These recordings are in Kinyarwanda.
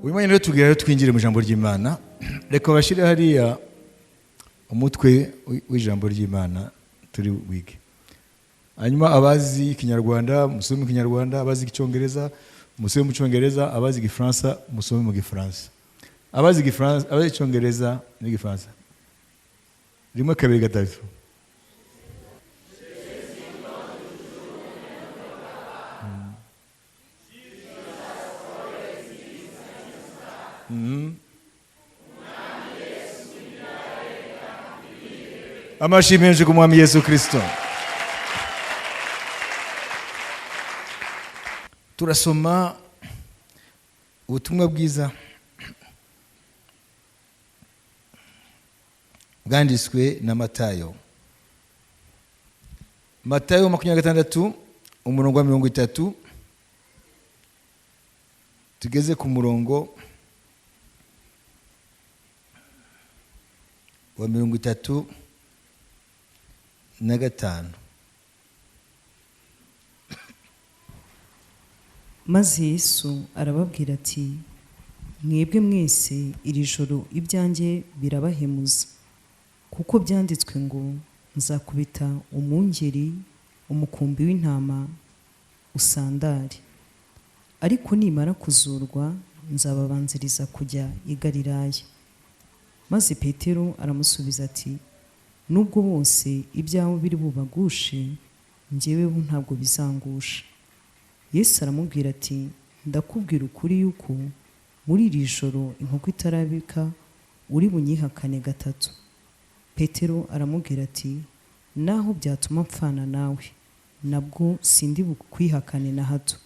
uyu mwanya rero tugira twinjire mu ijambo ry'Imana. Reka bashire hariya umutwe w'ijambo ry'Imana turi wige. Hanyuma abazi Kinyarwanda musome mu Kinyarwanda, abazi Icyongereza musome mu Cyongereza, abazi Igifaransa musome mu Gifaransa. Abazi Igifaransa, abazi Icyongereza n'Igifaransa. Rimwe kabiri gatatu. Amashi menshi ku Mwami Yesu Kristo. Turasoma ubutumwa bwiza bwanditswe na Matayo. Matayo 26 umurongo wa 30 tugeze ku murongo wa 35. Maze Yesu arababwira ati, mwebwe mwese iri joro ibyanjye birabahemuza, kuko byanditswe ngo nzakubita umungeri umukumbi w'intama usandare. Ariko nimara kuzurwa nzababanziriza kujya i Galilaya. Maze Petero aramusubiza ati, nubwo bose ibyawe biri bubagushe, njyeweho ntabwo bizangusha. Yesu aramubwira ati, ndakubwira ukuri yuko muri iri joro inkoko itarabika uri bunyihakane gatatu. Petero aramubwira ati, naho byatuma mpfana nawe, nabwo sindi bukwihakane na hato.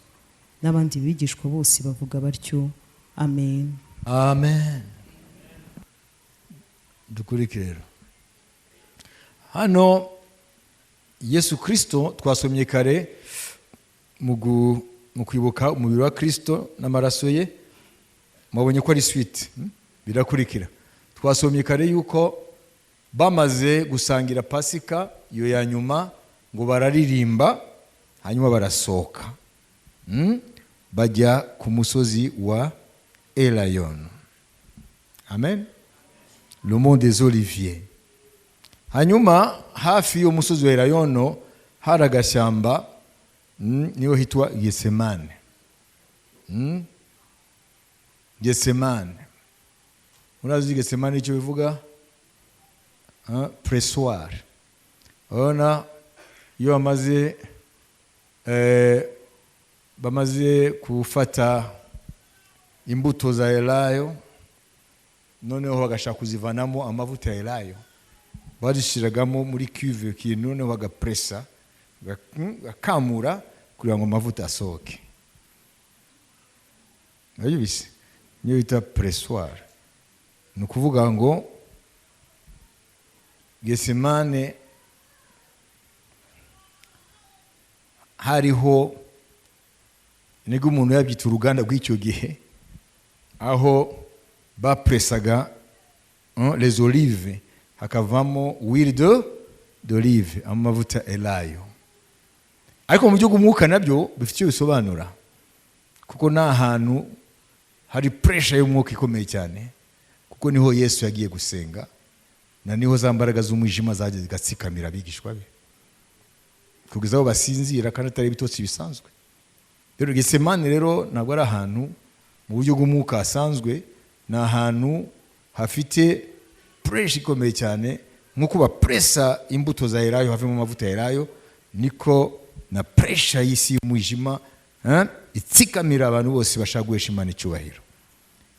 N'abandi bigishwa bose bavuga batyo. Amen. Amen. Dukurikire. Hano Yesu Kristo twasomye kare mu kwibuka umubiri wa Kristo n'amaraso ye, mubonye ko ari suite birakurikira. Twasomye kare yuko bamaze gusangira Pasika yo ya nyuma ngo bararirimba, hanyuma barasohoka bajya ku musozi wa Elayon. Amen. Le mont des Oliviers. Hanyuma hafi yo musozi wa Elayono hari agashyamba niho hitwa Getsemane. Getsemane. Urazi Getsemane icyo bivuga? Pressoir. Ona iyo bamaze kufata imbuto za elayo, noneho bagashaka kuzivanamo amavuta ya elayo, barishiragamo muri cuve kintu, noneho bagapressa gakamura kugira ngo amavuta asohoke. Nayibise niyo bita pressoir. Ni ukuvuga ngo Getsemane hariho nigo umuntu yabyita uruganda rw'icyo gihe, aho bapresaga les olives hakavamo huile d'olive, amavuta elayo. Ariko mu byo gumuka nabyo bifite bisobanura, kuko na ahantu hari pressure y'umwuka ikomeye cyane, kuko niho Yesu yagiye gusenga, na niho za mbaraga z'umwijima zagiye zigatsikamira abigishwa be kugeza aho basinzira kandi atari bitotsi bisanzwe. Rero Getsemane rero ntabwo ari ahantu mu buryo bw'umwuka asanzwe, ni ahantu hafite pressure ikomeye cyane. Nk'uko bapressa imbuto za elayo havemo amavuta ya elayo, niko na pressure y'isi y'umwijima itsikamira abantu bose bashaka guhesha Imana icyubahiro.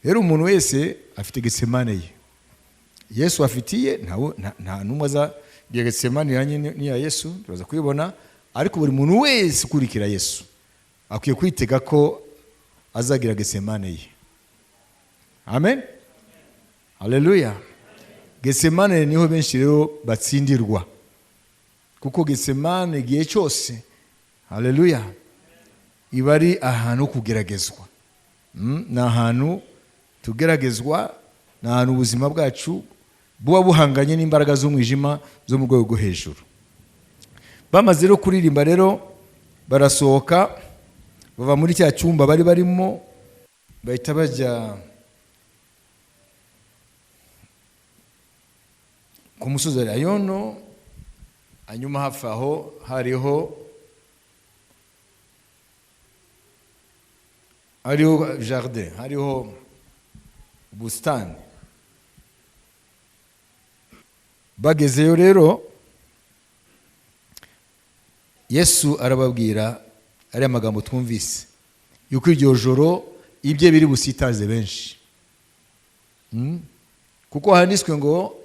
Rero umuntu wese afite Getsemane ye. Yesu afitiye nta numwe aza Getsemane yanye ni ya Yesu, turaza kuyibona. Ariko buri muntu wese ukurikira Yesu akwiye kwitega ko azagira Getsemane ye. Amen. Haleluya. Getsemane niho benshi rero batsindirwa, kuko Getsemane igihe cyose, haleluya, iba ari ahantu kugeragezwa. Ni ahantu tugeragezwa, ni ahantu ubuzima bwacu buba buhanganye n'imbaraga z'umwijima zo mu rwego rwo hejuru. Bamaze rero kuririmba rero barasohoka bava muri cya cyumba bari barimo, bahita bajya ku musozi wa Elayono. Hanyuma hafi aho hariho jardin, hariho ubusitani. Bagezeyo rero Yesu arababwira ari amagambo twumvise yuko iryo joro ibye biri busitaze benshi, kuko handitswe ngo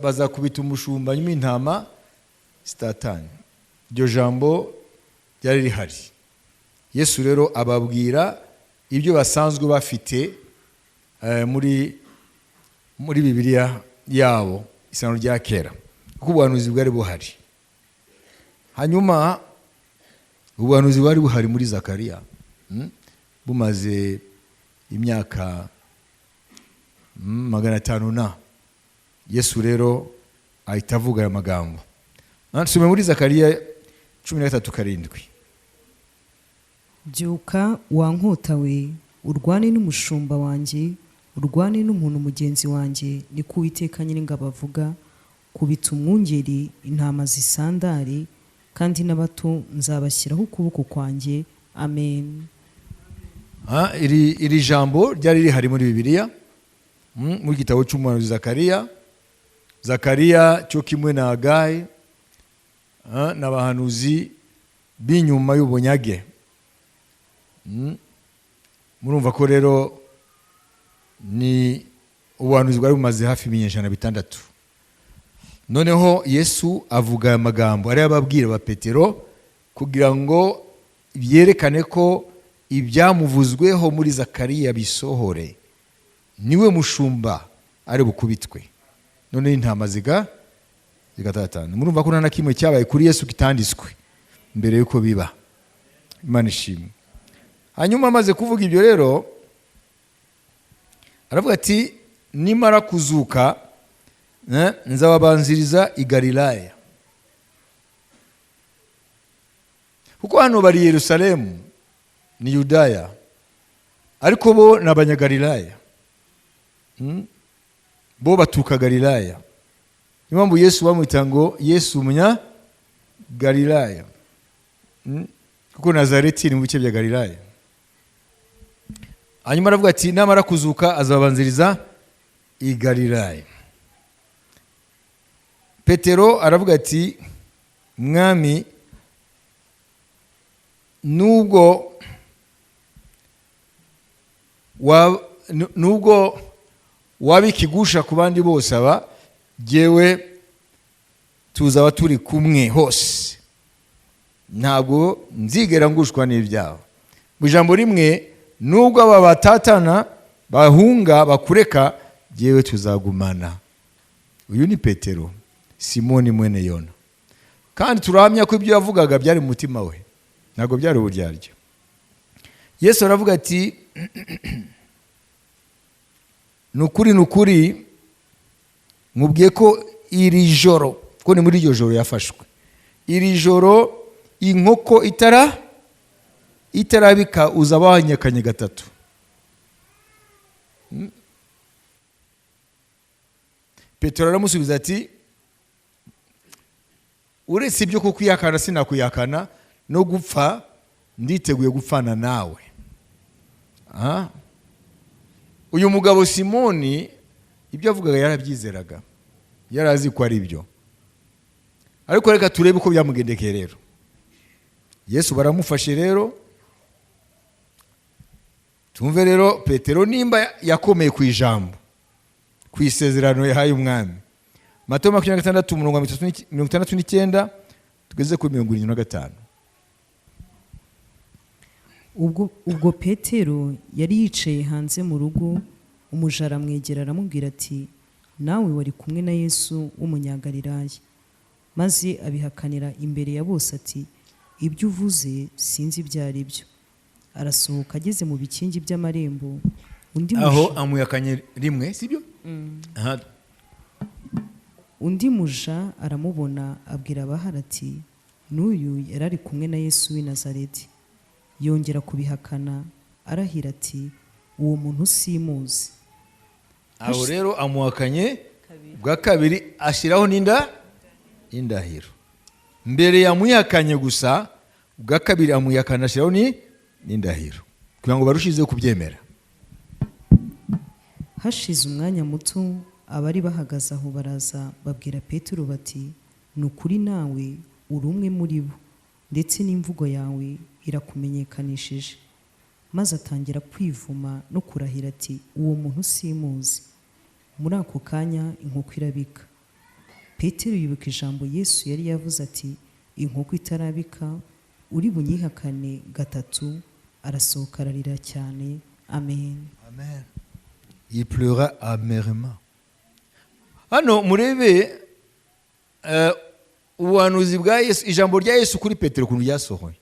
bazakubita umushumba nyuma intama zitatanye. Iryo jambo ryari rihari. Yesu rero ababwira ibyo basanzwe bafite muri Bibiliya yabo, isano rya kera, kuko ubuhanuzi bwari buhari. Hanyuma ubuhanuzi bwari buhari muri Zakariya, bumaze imyaka 500 na Yesu rero ahita avuga aya magambo. Nsome muri Zakariya 13:7. Byuka wa nkota we, urwane n'umushumba wanjye, urwane n'umuntu mugenzi wanjye, ni ko Uwiteka Nyiringabo avuga. Kubita umwungeri intama zisandare, kandi n'abato nzabashyiraho ukuboko kwanjye. Amen. Iri jambo ryari rihari muri Bibiliya, mu gitabo cy'umuhanuzi Zakariya. Zakariya cyo kimwe na Hagayi n'abahanuzi b'inyuma y'ubunyage. Murumva ko rero ni ubuhanuzi bwari bumaze hafi 600. Noneho Yesu avuga aya magambo ari ababwira ba Petero kugira ngo byerekane ko ibyamuvuzweho muri Zakariya bisohore. Niwe mushumba ari bukubitwe, none intama zigatatana. Murumva ko nta kimwe cyabaye kuri Yesu kitanditswe mbere yuko biba. Imana ishimwe. Hanyuma amaze kuvuga ibyo rero aravuga ati nimara kuzuka nzababanziriza i Galilaya. Kuko hano bari Yerusalemu ni Yudaya, ariko bo ni abanyagalilaya, bo baturuka Galilaya. Impamvu Yesu bamwita ngo Yesu umunya Galilaya, kuko Nazareti ni mu bice bya Galilaya. Hanyuma aravuga ati namara kuzuka azabanziriza i Galilaya. Petero aravuga ati mwami, nubwo wabikigusha ku bandi bose, aba jewe tuzaba turi kumwe hose, ntabwo nzigera ngushwa n'ibyawe. Mu ijambo rimwe, nubwo aba batatana bahunga bakureka, jewe tuzagumana. Uyu ni Petero, Simoni mwene Yona. Kandi turahamya ko ibyo yavugaga byari mu mutima we, ntabwo byari uburyarya. Yesu aravuga ati nukuri mubwiye ko iri joro, ko ni muri iryo joro yafashwe, iri joro inkoko itarabika uzaba wanyakanye 3. Petero aramusubiza ati uretse ibyo kukuyakana sinakuyakana, no gupfa nditeguye gupfana nawe. Uyu mugabo Simoni ibyo avugaga yarabyizeraga, yarazi ko ari byo. Ariko reka turebe uko byamugendekeye rero. Yesu baramufashe rero, tumve rero Petero nimba yakomeye ku ijambo, ku isezerano yahaye umwami. Matayo 26:69 tugeze kuri 75. Ubwo Petero yari yicaye hanze mu rugo, umuja aramwegera aramubwira ati nawe wari kumwe na Yesu w'umunyagalilaya. Maze abihakanira imbere ya bose ati ibyo uvuze sinzi ibyo ari byo. Arasohoka ageze mu bikingi by'amarembo, aho amuyakanye rimwe, sibyo? Undi muja aramubona abwira abahari ati n'uyu yarari kumwe na Yesu w'i Nazareti. Yongera kubihakana arahira ati uwo muntu simuzi. Aho rero amuhakanye bwa kabiri ashyiraho indahiro. Mbere yamwihakanye gusa, bwa kabiri amwihakana ashyiraho n'indahiro kugira ngo barushizeho kubyemera. Hashize umwanya muto, abari bahagaze aho baraza babwira Petero bati, ni ukuri nawe uri umwe muri bo, ndetse n'imvugo yawe irakumenyekanishije. Maze atangira kwivuma no kurahira ati, uwo muntu simuzi. Muri ako kanya inkoko irabika. Petero yibuka ijambo Yesu yari yavuze ati, inkoko itarabika uri bunyihakane gatatu. Arasohoka ararira cyane. Amen. Amen. Il pleura amèrement. Hano murebe ubuhanuzi bwa Yesu, ijambo rya Yesu kuri Petero ukuntu ryasohoye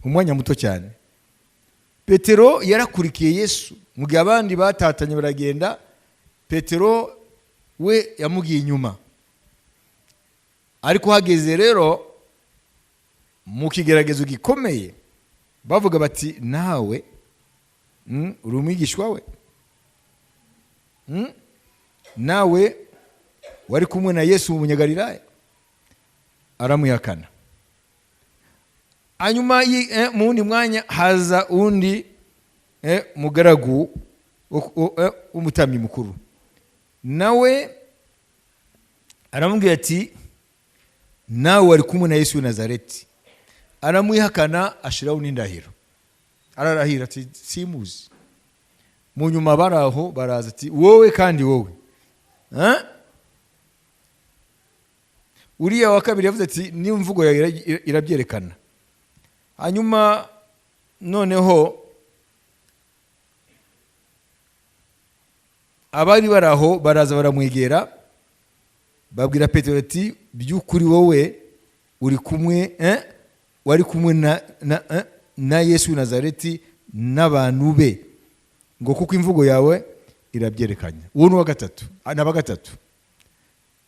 umwanya muto cyane. Petero yarakurikiye Yesu mu gihe abandi batatanye baragenda, Petero we yamugiye inyuma. Ariko hageze rero mu kigeragezo gikomeye, bavuga bati nawe uri umwigishwa we, nawe wari kumwe na Yesu mu Munyagalilaya. Aramwihakana. Hanyuma mu wundi mwanya haza undi mugaragu w'umutambyi mukuru, nawe aramubwira ati nawe wari kumwe na Yesu w'i Nazareti. Aramwihakana ashiraho n'indahiro, ararahira ati simuzi. Mu nyuma baraho baraza ati wowe kandi wowe, uriya wa kabiri yavuze ati n'imvugo yawe irabyerekana. Hanyuma noneho abari baraho baraza baramwegera, babwira Petero ati by'ukuri wowe uri kumwe wari kumwe na Yesu w'i Nazareti n'abantu be, ngo kuko imvugo yawe irabyerekanye. Uwo ni wa gatatu, n'aba gatatu.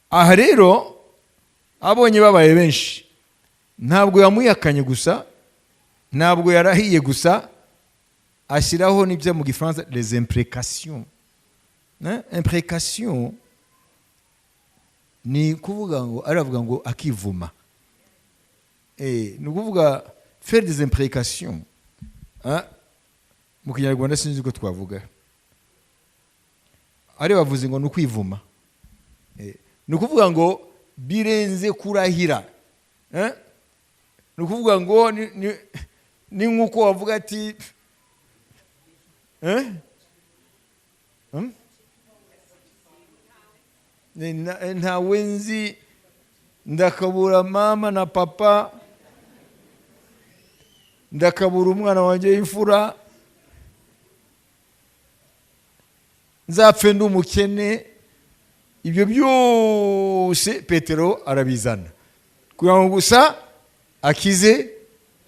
Aha rero abonye babaye benshi, ntabwo yamwihakanye gusa, ntabwo yarahiye gusa, ashyiraho n'ibyo mu Gifaransa les imprécations. Imprécation ni kuvuga ngo, aravuga ngo akivuma. Ni ukuvuga faire des imprécations. Mu Kinyarwanda sinzi ko twavuga. Ari bavuze ngo ni ukwivuma. Ni ukuvuga ngo birenze kurahira. Ni ukuvuga ngo ni nk'uko wavuga ati ntawe nzi, ndakabura mama na papa, ndakabura umwana wanjye w'imfura, nzapfe ndi umukene. Ibyo byose Petero arabizana kugira ngo gusa akize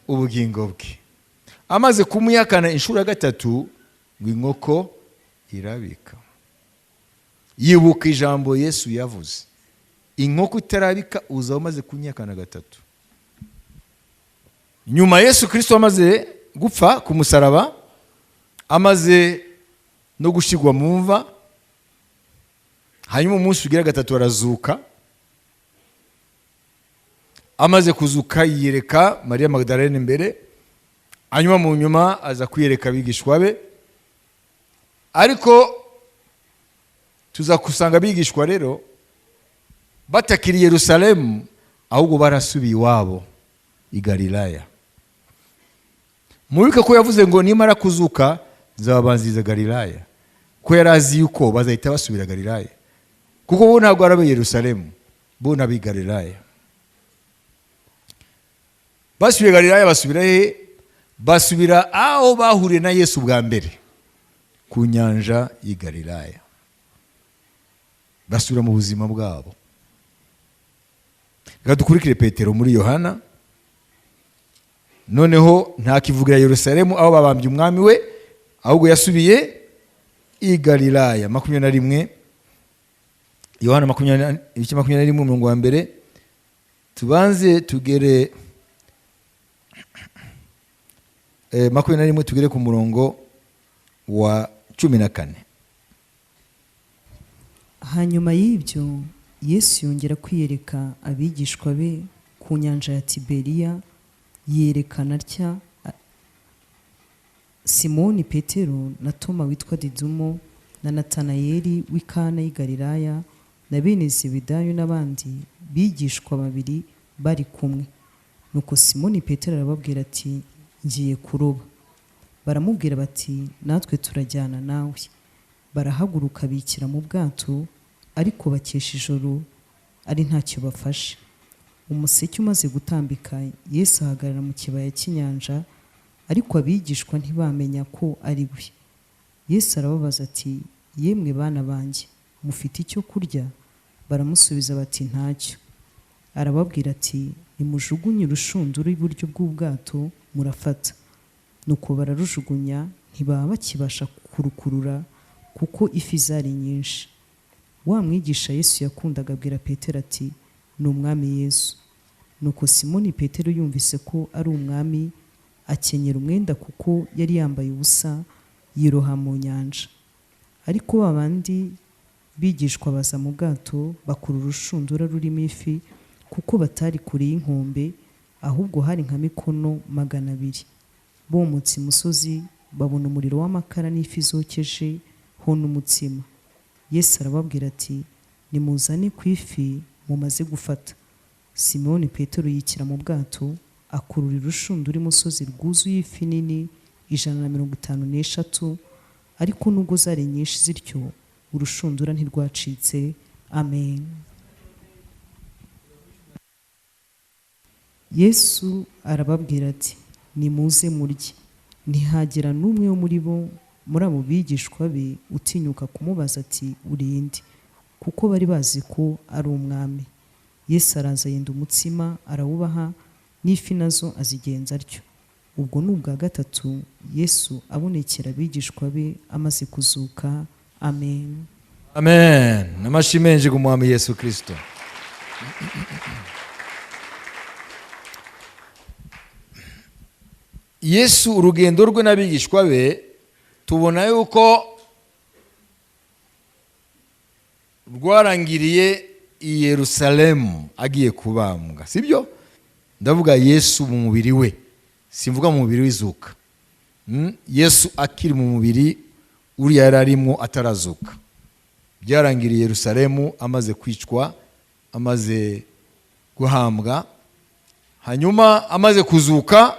ubugingo bwe. Amaze kumwihakana inshuro ya gatatu, ngo inkoko irabika. Yibuka ijambo Yesu yavuze, inkoko itarabika uzaba umaze kunyihakana gatatu. Nyuma Yesu Kristo amaze gupfa ku musaraba, amaze no gushyirwa mu mva, hanyuma umunsi ugira gatatu arazuka. Amaze kuzuka yiyereka Mariya Magdalene imbere, hanyuma mu nyuma aza kwiyereka abigishwa be. Ariko tuza kusanga abigishwa rero batakiri Yerusalemu, ahubwo barasubiye iwabo i Galilaya. Muribuke ko yavuze ngo nimara kuzuka nzababanziriza Galilaya, ko yari azi yuko bazahita basubira Galilaya, kuko bo ntabwo ari Yerusalemu, bo n'ab'i Galilaya. Basubiye Galilaya basubira he? Basubira aho bahuriye na Yesu bwa mbere, ku nyanja y'i Galilaya. Basubira mu buzima bwabo. Reka dukurikire Petero muri Yohana. Noneho ntakivugira Yerusalemu aho babambye umwami we, ahubwo yasubiye i Galilaya. 21 Yohana 21 umurongo wa mbere. Tubanze tugere 21 tugere ku murongo wa 14. hanyuma y'ibyo yesu yongera kwiyereka abigishwa be ku nyanja ya tiberiya, yerekana atya simoni petero na toma witwa didumo na natanayeli w'i Kana y'i Galilaya na bene zebedayo n'abandi bigishwa babiri bari kumwe. Nuko simoni petero arababwira ati ngiye kuroba. Baramubwira bati natwe turajyana nawe. Barahaguruka bikira mu bwato, ariko bakesha ijoro ari ntacyo bafashe. Umuseke umaze gutambika, Yesu ahagarara mu kibaya cy'inyanja, ariko abigishwa ntibamenya ko ari we. Yesu arababaza ati yemwe bana banjye, mufite icyo kurya? Baramusubiza bati ntacyo. Arababwira ati nimujugunye urushundura iburyo bw'ubwato murafata. Nuko bararujugunya, ntibaba bakibasha kurukurura kuko ifi zari nyinshi. Wa mwigisha Yesu yakundaga abwira Petero ati ni umwami Yesu. Nuko Simoni Petero yumvise ko ari umwami, akenyera umwenda kuko yari yambaye ubusa, yiroha mu nyanja. Ariko babandi bigishwa baza mu bwato, bakura urushundura rurimo ifi, kuko batari kure y'inkombe, ahubwo hari nka mikono 200. Bomotse imusozi, babona umuriro w'amakara n'ifi zokeje ho n'umutsima. Yesu arababwira ati nimuzane ku ifi mumaze gufata. Simoni Petero yikira mu bwato, akurura urushundura imusozi rwuzuye ifi nini 153, ariko nubwo zari nyinshi zityo urushundura ntirwacitse. Amen. Yesu arababwira ati nimuze murye. Ntihagira n'umwe wo muri abo bigishwa be utinyuka kumubaza ati urinde, kuko bari bazi ko ari umwami. Yesu araza yenda umutsima arawubaha, n'ifi nazo azigenza atyo. Ubwo ni ubwa gatatu Yesu abonekera abigishwa be amaze kuzuka. Amen. Amen. N'amashyi menshi ku mwami Yesu Kristo. Yesu urugendo rwe n'abigishwa be tubona yuko rwarangiriye i Yerusalemu agiye kubambwa, sibyo? Ndavuga Yesu mu mubiri we, simvuga mu mubiri w'izuka. Yesu akiri mu mubiri uriya yari arimo atarazuka. Byarangiriye Yerusalemu amaze kwicwa, amaze guhambwa, hanyuma amaze kuzuka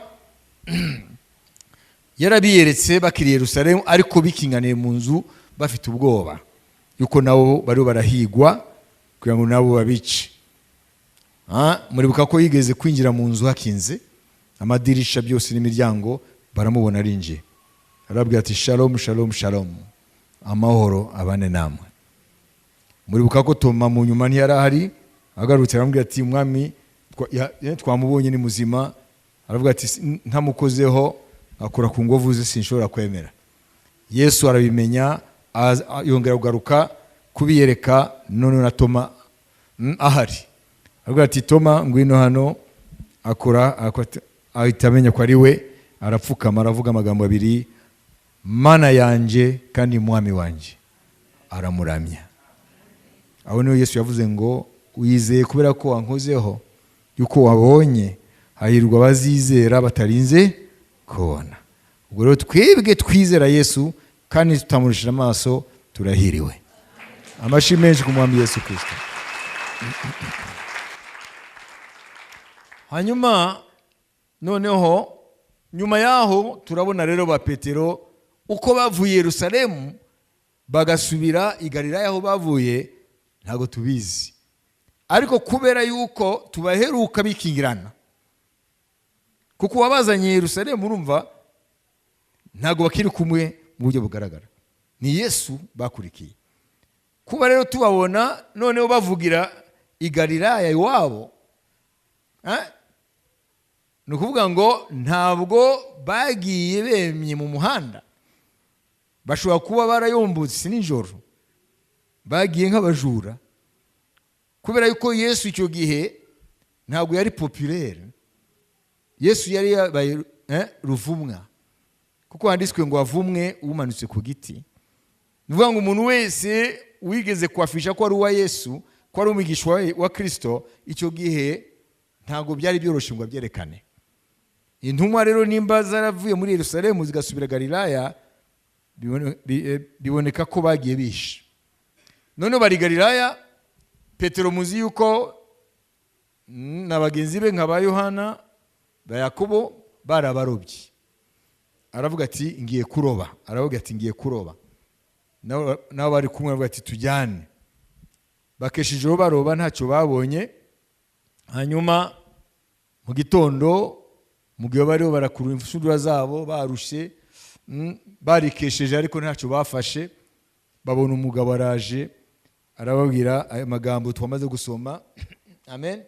yarabiyeretse bakiri Yerusalemu, ariko bikinganiye mu nzu bafite ubwoba yuko nabo bari barahigwa kugira ngo nabo babice. Muribuka ko yigeze kwinjira mu nzu hakinze, amadirisha byose n'imiryango baramubona arinjiye. Arababwira ati shalom shalom shalom, amahoro abane namwe. Muribuka ko Toma mu nyuma ntiyari ahari, agarutse aramubwira ati umwami twamubonye ni muzima. Aravuga ati ntamukozeho akora ku ngovu ze sinshobora kwemera. Yesu arabimenya, yongera kugaruka kubiyereka, none na Toma ahari. Aravuga ati Toma ngwino hano, ahita amenya ko ari we, arapfukama aravuga amagambo abiri, mana yanje kandi mwami wanje, aramuramya. Aho niho Yesu yavuze ngo uyizeye kubera ko wankozeho, yuko wabonye, hahirwa abazizera batarinze kubona. Ubwo rero twebwe twizera Yesu kandi tutamurishira amaso turahiriwe. Amashyi menshi ku mwami Yesu Kristo. Hanyuma noneho nyuma yaho turabona rero ba Petero uko bavuye Yerusalemu bagasubira i Galilaya aho bavuye ntago tubizi, ariko kubera yuko tubaheruka bikingirana, kuko wabazanye Yerusalemu urumva ntago bakiri kumwe mu buryo bugaragara, ni Yesu bakurikiye. Kuba rero tubabona noneho bavugira i Galilaya iwabo, ni ukuvuga ngo ntabwo bagiye bemye mu muhanda, bashobora kuba barayombotse nijoro, bagiye nk'abajura, kubera yuko Yesu icyo gihe ntabwo yari populaire. Yesu yari yabaye ruvumwa, kuko handitswe ngo avumwe umanutse ku giti. Ni ukuvuga ngo umuntu wese wigeze kwafisha ko ari uwa Yesu, ko ari umwigisha wa Kristo, icyo gihe ntabwo byari byoroshye ngo abyerekane. Intumwa rero nimba zaravuye muri Yerusalemu zigasubira Galilaya, biboneka ko bagiye bishe. None bari Galilaya, Petero muzi yuko na bagenzi be nk'aba Yohana, ba Yakobo barabarobye. Aravuga ati ngiye kuroba. Aravuga ati ngiye kuroba. Nabo bari kumwe aravuga ati tujyane. Bakeshijeho baroba ntacyo babonye. Hanyuma mu gitondo mu gihe bariho barakurura imfundura zabo barushe, barikesheje ariko ntacyo bafashe, babona umugabo araje arababwira aya magambo twamaze gusoma. Amen.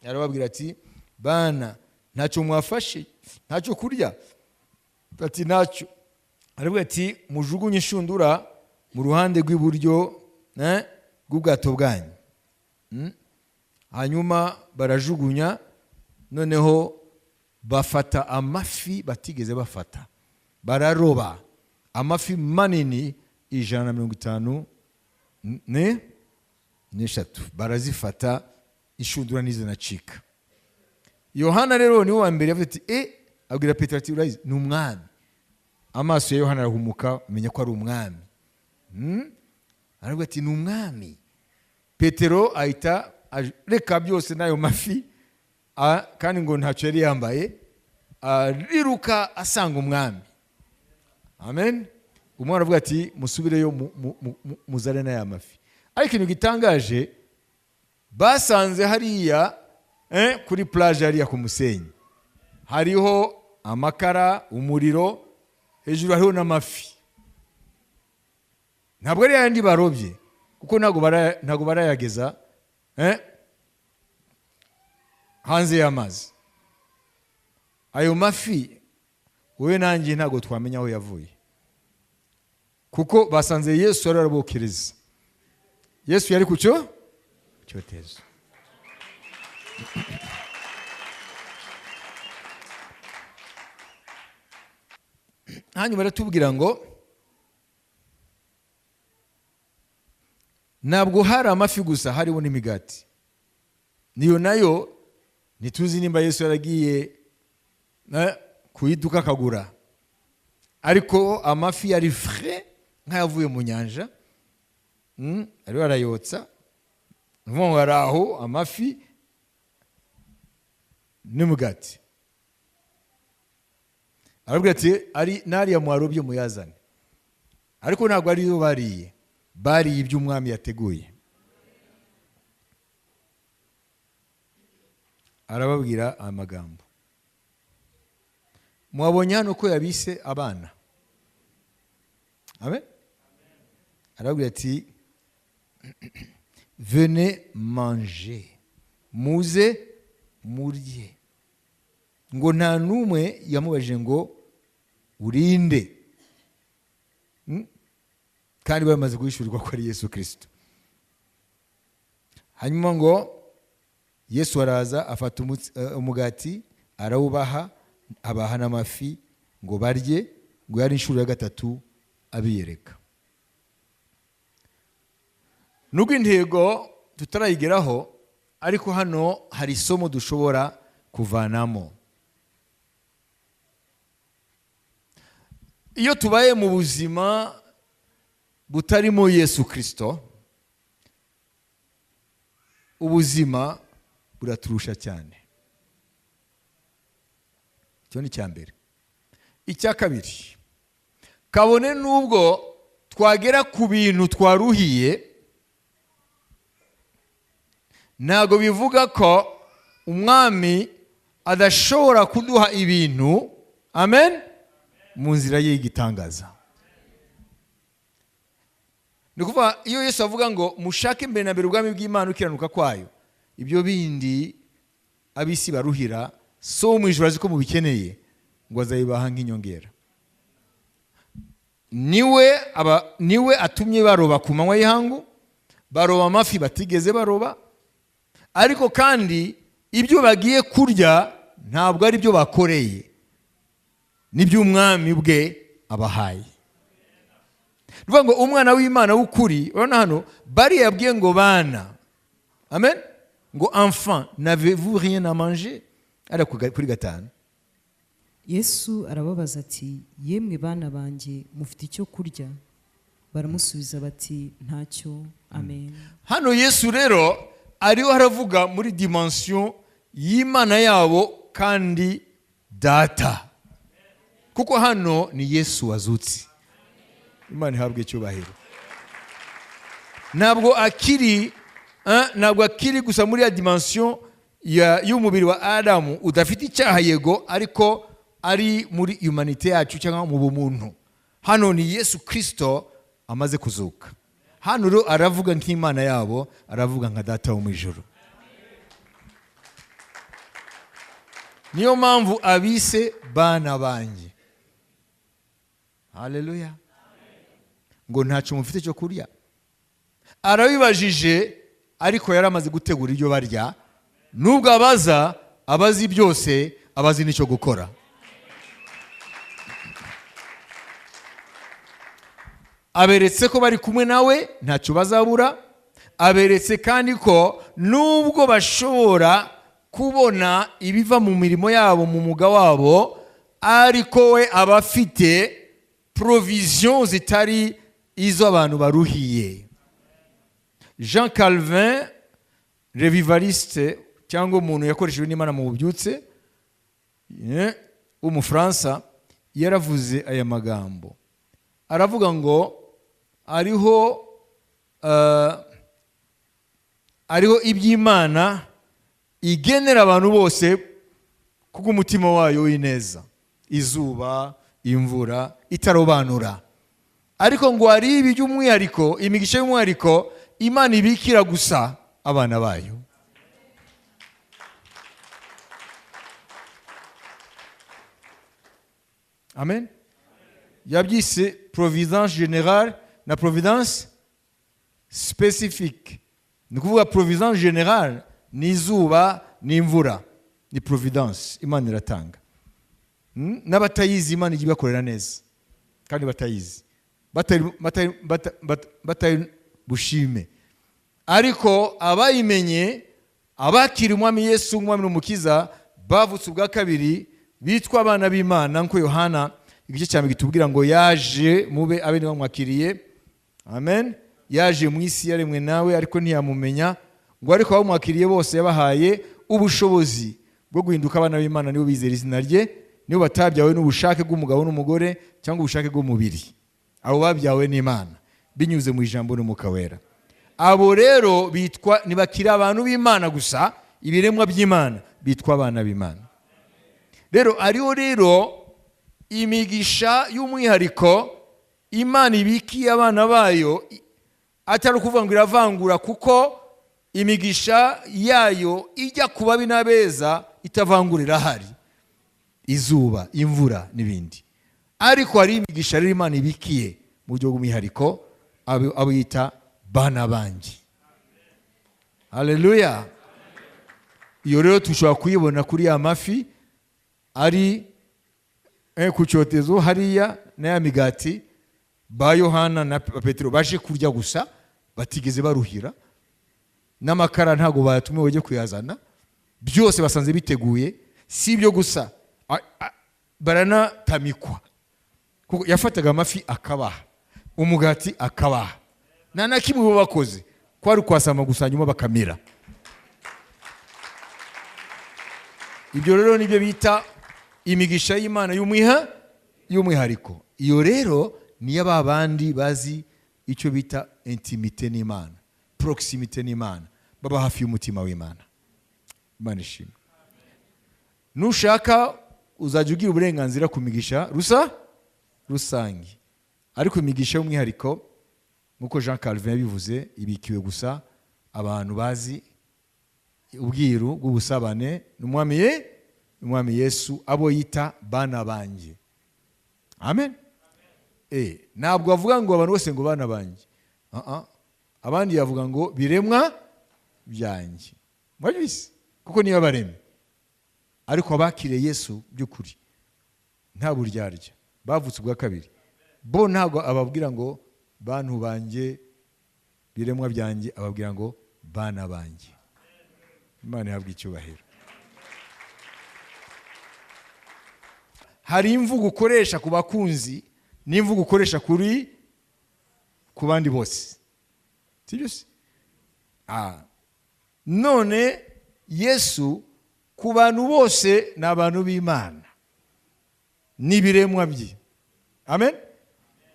Arababwira ati bana ntacyo mwafashe, ntacyo kurya. Ati ntacyo. Aravuga ati mujugunye inshundura mu ruhande rw'iburyo bw'ubwato bwanyu. Hanyuma barajugunya, noneho bafata amafi batigeze bafata, bararoba amafi manini 153 barazifata, inshundura nizanacika. Yohana rero niwe wa mbere yavuze ati abwira Petero ati urayizi ni umwami. Amaso ya Yohana arahumuka, amenya ko ari umwami. Aravuga ati ni umwami. Petero ahita reka byose n'ayo mafi, kandi ngo ntacyo yari yambaye, ariruka asanga umwami. Amen. Umwana aravuga ati musubireyo muzane n'aya mafi. Ariko ikintu gitangaje, basanze hariya kuri plage hariya ku musenyi hariho amakara, umuriro, hejuru hariho n'amafi. Ntabwo ari yandi barobye, kuko ntabwo barayageza hanze y'amazi. Ayo mafi wowe nanjye ntabwo twamenya aho yavuye, kuko basanze Yesu ari arabokereza. Yesu yari ku cyotezo. Hanyuma baratubwira ngo ntabwo hari amafi gusa, hariho n'imigati. Niyo nayo ntituzi nimba Yesu yaragiye kuyiduka akagura, ariko amafi yari frais nk'ayavuye mu nyanja, ariho arayotsa. Nvuga araho amafi n'umugati. Arabwira ati ari nariya mwarobye muyazane. Ariko ntabwo ari yo bariye iby'umwami yateguye. Arababwira amagambo. Mwabonye hano ko yabise abana. Amen. Arababwira ati venez manger, muze murye. Ngo nta numwe yamubajije ngo urinde, kandi bamaze guhishurirwa ko ari Yesu Kristo. Hanyuma ngo Yesu araza afata umugati arawubaha, abaha n'amafi ngo barye, ngo yari inshuro ya gatatu abiyereka. Nubwo intego tutarayigeraho, ariko hano hari isomo dushobora kuvanamo. Iyo tubaye mu buzima butarimo Yesu Kristo, ubuzima buraturusha cyane. Icyo ni cyambere. Icya kabiri, kabone nubwo twagera ku bintu twaruhiye, ntago bivuga ko umwami adashobora kuduha ibintu, amen, mu nzira ye y'igitangaza. Ni kuvuga iyo Yesu avuga ngo mushake mbere na mbere ubwami bw'Imana ukiranuka kwayo, ibyo bindi abisi baruhira so mu ijuru azi ko mubikeneye, ngo azayibaha nk'inyongera. Niwe atumye baroba ku manywa y'ihangu, baroba amafi batigeze baroba, ariko kandi ibyo bagiye kurya ntabwo ari byo bakoreye, ni by'umwami bwe abahaye. Ruvuga ngo umwana w'Imana w'ukuri, urabona hano bari yabwiye ngo bana. Amen. Ngo enfant, n'avez-vous rien à manger? Ara kuri gatanu. Yesu arababaza ati, yemwe bana banjye mufite icyo kurya? Baramusubiza bati, ntacyo. Amen. Hano Yesu rero ariho haravuga muri dimension y'Imana yabo kandi data. Kuko hano ni Yesu wazutse. Imana ihabwe icyubahiro. Ntabwo akiri gusa muri ya dimension y'umubiri wa Adamu udafite icyaha yego, ariko ari muri humanite yacu cyangwa mu bumuntu. Hano ni Yesu Kristo amaze kuzuka. Hano rero aravuga nk'Imana yabo, aravuga nka data wo mu ijuru. Niyo mpamvu abise bana banjye. Haleluya. Ngo ntacyo mufite cyo kurya. Arabibajije, ariko yaramaze gutegura ibyo barya. Nubwo abazi byose, abazi n'icyo gukora. Aberetse ko bari kumwe nawe, ntacyo bazabura. Aberetse kandi ko nubwo bashobora kubona ibiva mu mirimo yabo, mu muga wabo, ariko we abafite provision zitari izo abantu baruhiye. Jean Calvin, revivaliste cyangwa umuntu yakoreshejwe n'Imana mu bubyutse w'Umufaransa, yaravuze aya magambo. Aravuga ngo ariho iby'Imana igenera abantu bose kuko umutima wayo w'ineza, izuba, imvura itarobanura. Ariko ngo hari ibi by'umwihariko, imigisha y'umwihariko Imana ibikira gusa abana bayo. Amen. Yabyise providence générale na providence spécifique. Ni kuvuga providence générale ni izuba n'imvura, ni providence Imana iratanga. N'abatayizi Imana ijya ibakorera neza, kandi batayizi batari bushime. Ariko abayimenye, abakiri umwami Yesu umwami n'umukiza, bavutse ubwa kabiri, bitwa abana b'Imana. Nko Yohana igice cya mbere kitubwira ngo yaje mube abe bamwakiriye. Amen. Yaje mu isi yaremwe nawe, ariko ntiyamumenya. Ngo ariko abamwakiriye bose yabahaye ubushobozi bwo guhinduka abana b'Imana, nibo bizera izina rye, nibo batabyawe n'ubushake bw'umugabo n'umugore cyangwa ubushake bw'umubiri. Abo babyawe n'Imana binyuze mu ijambo n'Umwuka Wera. Abo rero bitwa ntibakiri abantu b'Imana gusa, ibiremwa by'Imana bitwa abana b'Imana. Rero rero imigisha y'umwihariko Imana ibikiye abana bayo, atari ukuvuga ngo iravangura, kuko imigisha yayo ijya ku babi n'abeza itavangurira ahari, izuba, imvura n'ibindi. Ariko hari imigisha rero Imana ibikiye mu buryo bw'umwihariko, abo yita bana banjye. Haleluya. Iyo rero tushobora kuyibona kuri ya mafi ari ku cyotezo hariya, na ya migati ba Yohana na Petero baje kurya gusa, batigeze baruhira. N'amakara ntago bayatumwe bajye kuyazana, byose basanze biteguye. Si ibyo gusa, baranatamikwa, kuko yafataga amafi akabaha, umugati akabaha, na kimwe bo bakoze kwari kwasama gusa, nyuma bakamira. Ibyo rero nibyo bita imigisha y'Imana y'umwihariko. Iyo rero niyo babandi bazi icyo bita intimité n'Imana, proximité n'Imana, baba hafi y'umutima w'Imana. Imana ishimwe. Nushaka uzajya ugira uburenganzira ku migisha rusange, ariko imigisha y'umwihariko nkuko Jean Calvin yabivuze, ibikiwe gusa abantu bazi ubwiru bw'ubusabane n'umwami Yesu, abo yita bana banjye. Amen. Ntabwo bavuga ngo abantu bose ngo bana banjye, abandi yavuga ngo biremwa byanjye. Mwabise kuko niyo baremye. Ariko abakiriye Yesu by'ukuri nta buryarya, bavutse ubwa kabiri, bo ntabwo ababwira ngo bantu banjye, biremwa byanjye, ababwira ngo bana banjye. Imana ihabwa icyubahiro. Hari imvugo ukoresha ku bakunzi n'imvugo ukoresha ku bandi bose, sibyo se? None Yesu ku bantu bose ni abantu b'Imana, n'ibiremwa bye. Amen.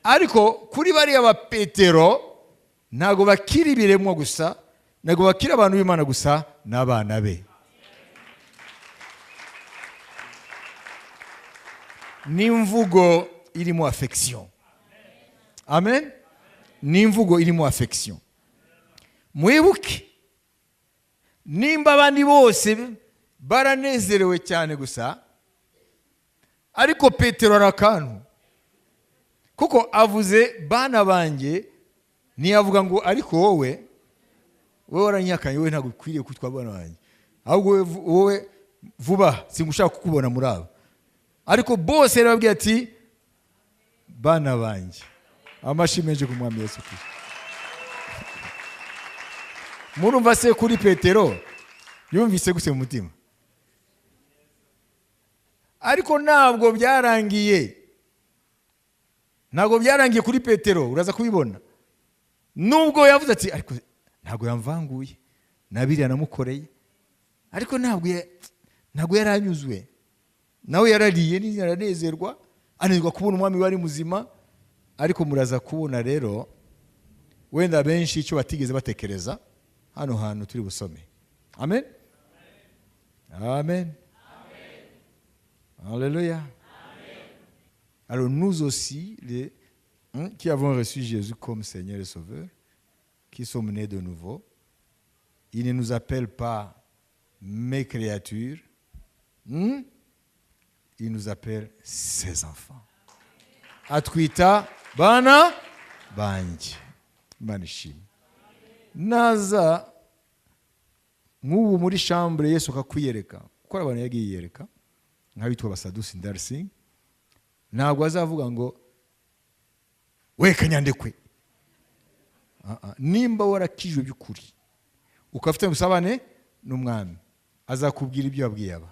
Ariko kuri bariya ba Petero ntago bakiri ibiremwa gusa, ntago bakiri abantu b'Imana gusa, n'abana be. N'imvugo irimo affection. Amen. N'imvugo irimo affection. Mwibuke, nimba abandi bose baranezerewe cyane gusa, ariko Petero arakantu, kuko avuze bana banjye, ntiyavuga ngo ariko wowe waranyakanye, wowe ntabwo ukwiriye kwitwa bana banjye, ahubwo wowe vuba singushaka kukubona muri abo. Ariko bose yarababwiye ati bana banjye. Amashimeje ku Mwami Yesu Kristo. Murumva se kuri Petero yumvise guse mu mutima? Ariko ntabwo byarangiye. Ntabwo byarangiye kuri Petero, uraza kubibona. Nubwo yavuze ati ariko ntabwo yamvanguye, nabiriya namukoreye, ariko ntabwo yaranyuzwe. Nawe yarariye yaranezerwa, anezerwa kubona umwami wari muzima. Ariko muraza kubona rero wenda benshi icyo batigeze batekereza hano hantu turi busome. Amen. Amen. Alléluia. Alors nous aussi, les qui avons reçu Jésus comme Seigneur et Sauveur, qui sommes nés de nouveau, il ne nous appelle pas mes créatures, il nous appelle ses enfants. Atwita bana banjye. Imana ishimwe. Naza nk'ubu muri chambre Yesu akakwiyereka, kuko abantu yagiye yiyereka nk'abitwa abasadusi Ndarsing, ntabwo azavuga ngo we kanyandekwe. Nimba warakijwe by'ukuri ukafite ubusabane n'umwami, azakubwira ibyo yabwiye aba.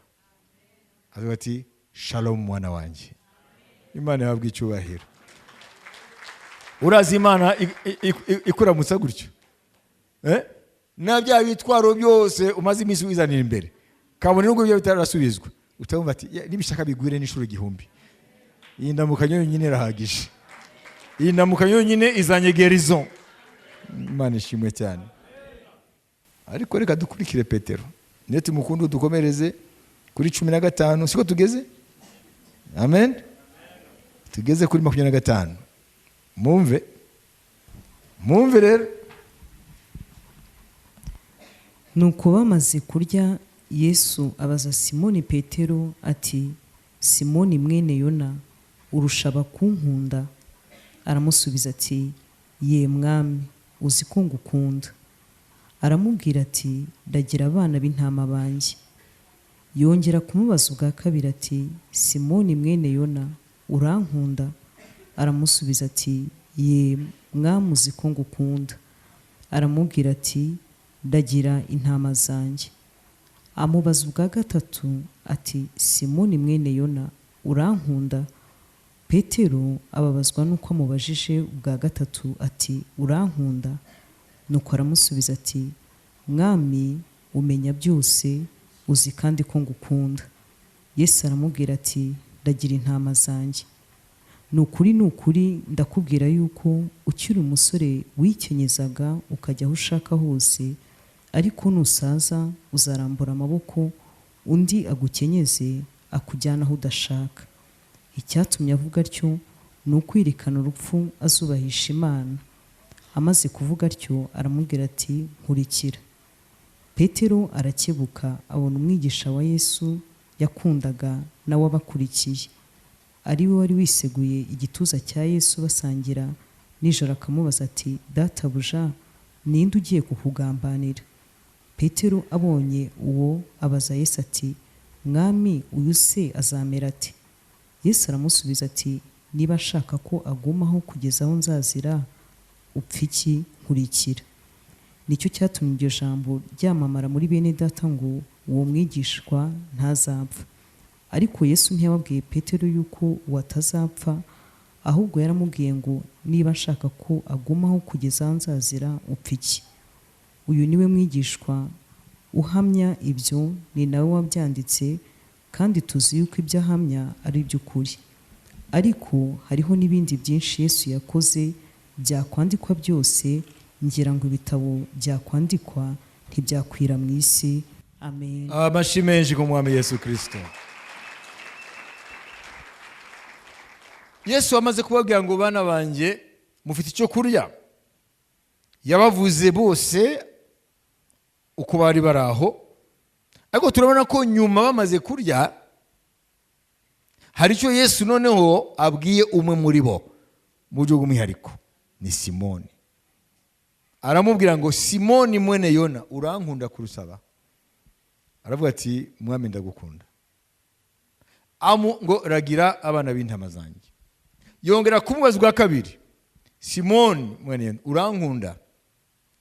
Azavuga ati shalom mwana wanjye. Imana yabwiye icyubahiro. Urazi Imana ikuramutsa gutyo, na bya bitwaro byose umaze iminsi wizanira imbere, kabone nubwo byo bitarasubizwa, utabumva ati nibishaka bigwire n'inshuro 1000. Iyi ndamukanyo yonyine irahagije. Iyi ndamukanyo yonyine izanye gerison. Imana ishimwe cyane. Ariko reka dukurikire Petero, neti mukundu dukomereze kuri 15. Siko tugeze? Amen. Tugeze kuri 25. Mumve rero. Nuko bamaze kurya, Yesu abaza Simoni Petero ati, Simoni mwene Yona, urushaba kunkunda? Aramusubiza ati, ye mwami, uzi ko ngukunda. Aramubwira ati, ndagira abana b'intama banjye. Yongera kumubaza ubwa kabiri ati, Simoni mwene Yona, urankunda? Aramusubiza ati, ye mwami, uzi ko ngukunda. Aramubwira ati, ndagira intama zanjye. Amubaza ubwa gatatu ati, Simoni mwene Yona, urankunda? Petero ababazwa nuko amubajije ubwa gatatu ati, urankunda? Nuko aramusubiza ati, mwami, umenya byose, uzi kandi ko ngukunda. Yesu aramubwira ati, ndagira intama zanjye. Nukuri ndakubwira yuko ukiri umusore wikenyezaga ukajya aho ushaka hose, ariko nusaza uzarambura amaboko, undi agukenyeze akujyana aho udashaka. Icyatumye avuga atyo ni ukwirikana urupfu azubahisha Imana. Amaze kuvuga atyo aramubwira ati, nkurikira. Petero arakebuka, abona umwigisha wa Yesu yakundaga nawe abakurikiye, ari we wari wiseguye igituza cya Yesu basangira. Nijoro akamubaza ati, databuja, ninde ugiye kukugambanira? Petero abonye uwo abaza Yesu ati, mwami, uyu se azamera ati? Yesu aramusubiza ati, niba ashaka ko agumaho kugeza aho nzazira, upfa iki nkurikira. Nicyo cyatumye iryo jambo ryamamara muri bene data ngo uwo mwigishwa ntazapfa. Ariko Yesu ntiyababwiye Petero yuko watazapfa, ahubwo yaramubwiye ngo niba nshaka ko agumaho kugeza aho nzazira upfa iki. Uyu niwe mwigishwa uhamya ibyo, ni nawe wabyanditse, kandi tuzi yuko ibyo ahamya ari iby'ukuri. Ariko hariho n'ibindi byinshi Yesu yakoze byakwandikwa byose, ngira ngo ibitabo byakwandikwa ntibyakwira mu isi. Amen. Amashyi menshi ku mwami Yesu Kristo. Yesu amaze kubabwira ngo bana banjye mufite icyo kurya, yabavuze bose uko bari baraho. Ariko turabona ko nyuma bamaze kurya hari icyo Yesu noneho abwiye umwe muri bo mu buryo bw'umwihariko, ni Simoni. Aramubwira ngo Simoni mwene Yona, urankunda kurusaba? Aravuga ati mwami ndagukunda. Ngo ragira abana b'intama zanjye. Yongera kumubaza bwa kabiri, Simoni mwene Yona, urankunda?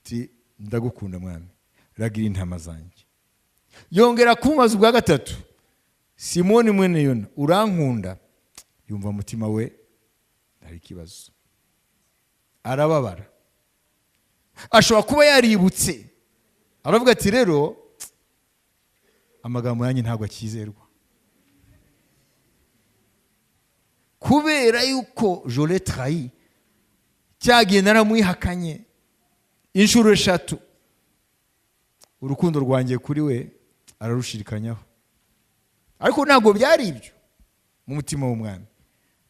Ati ndagukunda mwami, ragira intama zanjye. Yongera kumubaza bwa gatatu, Simoni mwene Yona, urankunda? Yumva umutima we hari ikibazo, arababara, ashobora kuba yaributse. Aravuga ati rero amagambo yanjye ntabwo akizerwa, kubera yuko je l'ai trahi, cyagiye naramwihakanye inshuro 3, urukundo rwanjye kuri we ararushirikanyaho. Ariko ntabwo byari ibyo mu mutima w'umwami.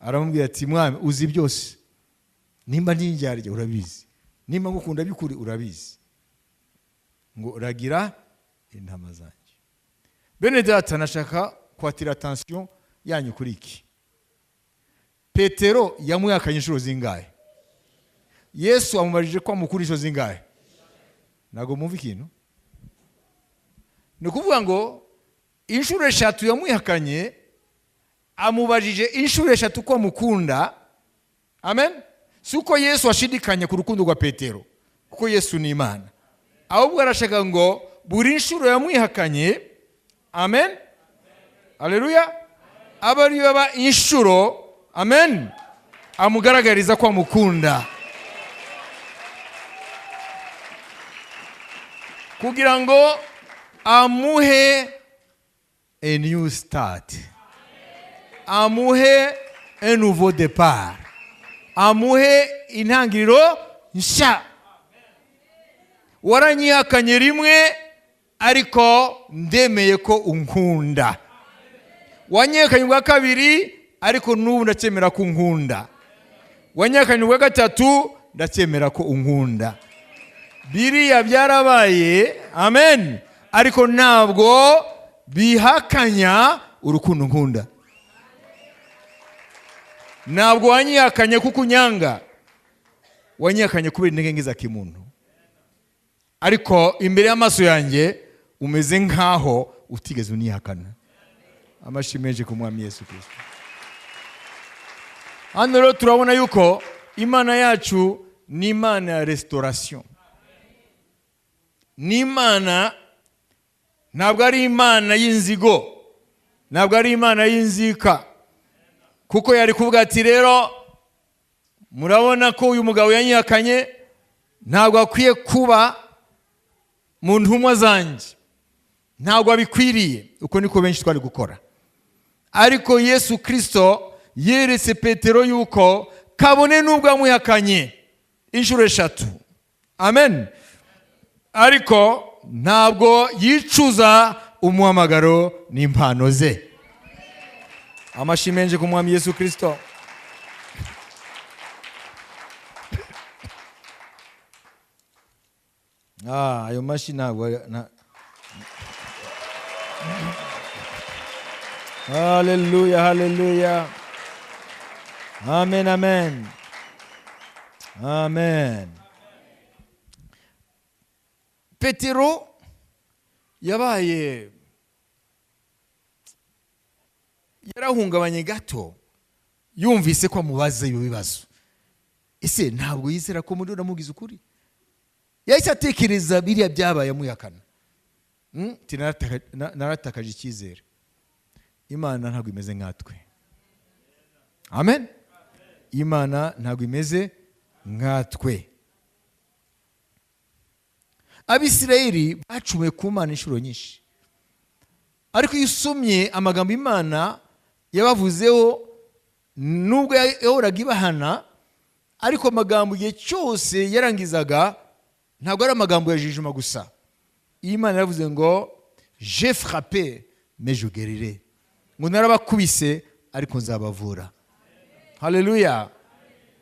Aramubwira ati mwami uzi byose, nimba ndindyarya urabizi, nimba ngukunda by'ukuri urabizi, ngo ragira intama zanjye. Bene data, nashaka kwatira attention yanyu kuri iki. Petero yamwihakanye inshuro zingahe? Yesu amubajije ko amukura inshuro zingahe? Ntabwo mwumva ikintu? Ni ukuvuga ngo inshuro 3 yamwihakanye, amubajije inshuro 3 ko amukunda. Amen. Si uko Yesu ashidikanya ku rukundo rwa Petero, kuko Yesu ni Imana, ahubwo arashaka ngo buri inshuro yamwihakanye, amen, haleluya, aba ari baba inshuro, amen, amugaragariza ko amukunda, kugira ngo amuhe a new start, amuhe un nouveau départ, amuhe intangiriro nshya. Waranyihakanye rimwe, ariko ndemeye ko unkunda. Wanyihakanye bwa kabiri, ariko n'ubu ndacyemera ko unkunda. Wanyihakanye bwa gatatu, ndacyemera ko unkunda. Biriya byarabaye, amen, ariko ntabwo bihakanya urukundo nkunda. Ntabwo wanyihakanye kuko unyanga, wanyihakanye kubera intege nke za kimuntu. Ariko imbere y'amaso yanjye umeze nkaho utigeze unihakana. Amashyi menshi ku mwami Yesu Kristo. Hano rero turabona yuko Imana yacu ni Imana ya restoration. Ni Imana, ntabwo ari Imana y'inzigo, ntabwo ari Imana y'inzika. Kuko yari kuvuga ati rero murabona ko uyu mugabo yanyihakanye, ntabwo akwiye kuba mu ntumwa zanjye, ntabwo abikwiriye. Uko niko benshi twari gukora. Ariko Yesu Kristo yeretse Petero yuko kabone nubwo amwihakanye inshuro 3, amen, ariko ntabwo yicuza umuhamagaro n'impano ze. Amashyi menshi ku mwami Yesu Kristo. Ayo mashyi ntabwo haleluya, haleluya, amen, amen, amen. Petero yabaye yarahungabanye gato yumvise ko amubaza ibibazo. ese ntabwo yizera ko muri uramugize ukuri? Yahise atekereza biriya byabaye amuyakana. Naratakaje icyizere. Imana ntabwo imeze nkatwe. Amen. Imana ntabwo imeze nkatwe. Abisirayeli bacumuye ku Mana inshuro nyinshi, ariko iyo usomye amagambo Imana yabavuzeho, nubwo yahoraga ibahana, ariko amagambo igihe cyose yarangizaga ntabwo ari amagambo ya jijuma gusa. Imana yavuze ngo je frappé mais je guérirai, ngo narabakubise ariko nzabavura. Haleluya.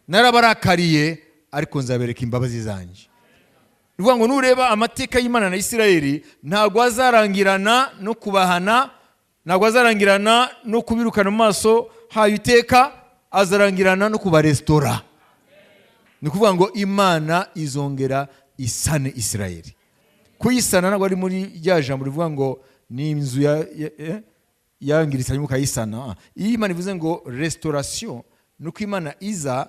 Narabarakariye ariko nzabereka imbabazi zanjye. Bivuga ngo nureba amateka y'Imana na Isirayeli, ntabwo azarangirana no kubahana, ntabwo azarangirana no kubirukana mu maso hayo iteka, azarangirana no kubarestora. Ni kuvuga ngo Imana izongera isane Isirayeli. Kuyisana ntabwo ari muri rya jambo rivuga ngo ni inzu yangiritse hanyuma ukayisana. Iyo Imana ivuze ngo restauration, nuko Imana iza,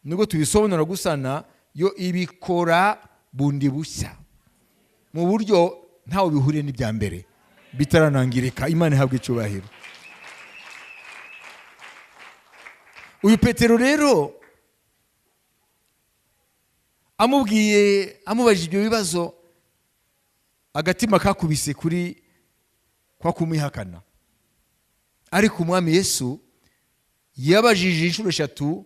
nubwo tubisobanura gusana, yo ibikora bundi bushya mu buryo ntawe bihuriye n'ibya mbere, bitaranangirika. Imana ihabwa icyubahiro. Uyu Petero rero amubajije ibyo bibazo, agatima kakubise kuri kwa kumwihakana. Ariko Umwami Yesu yabajije inshuro 3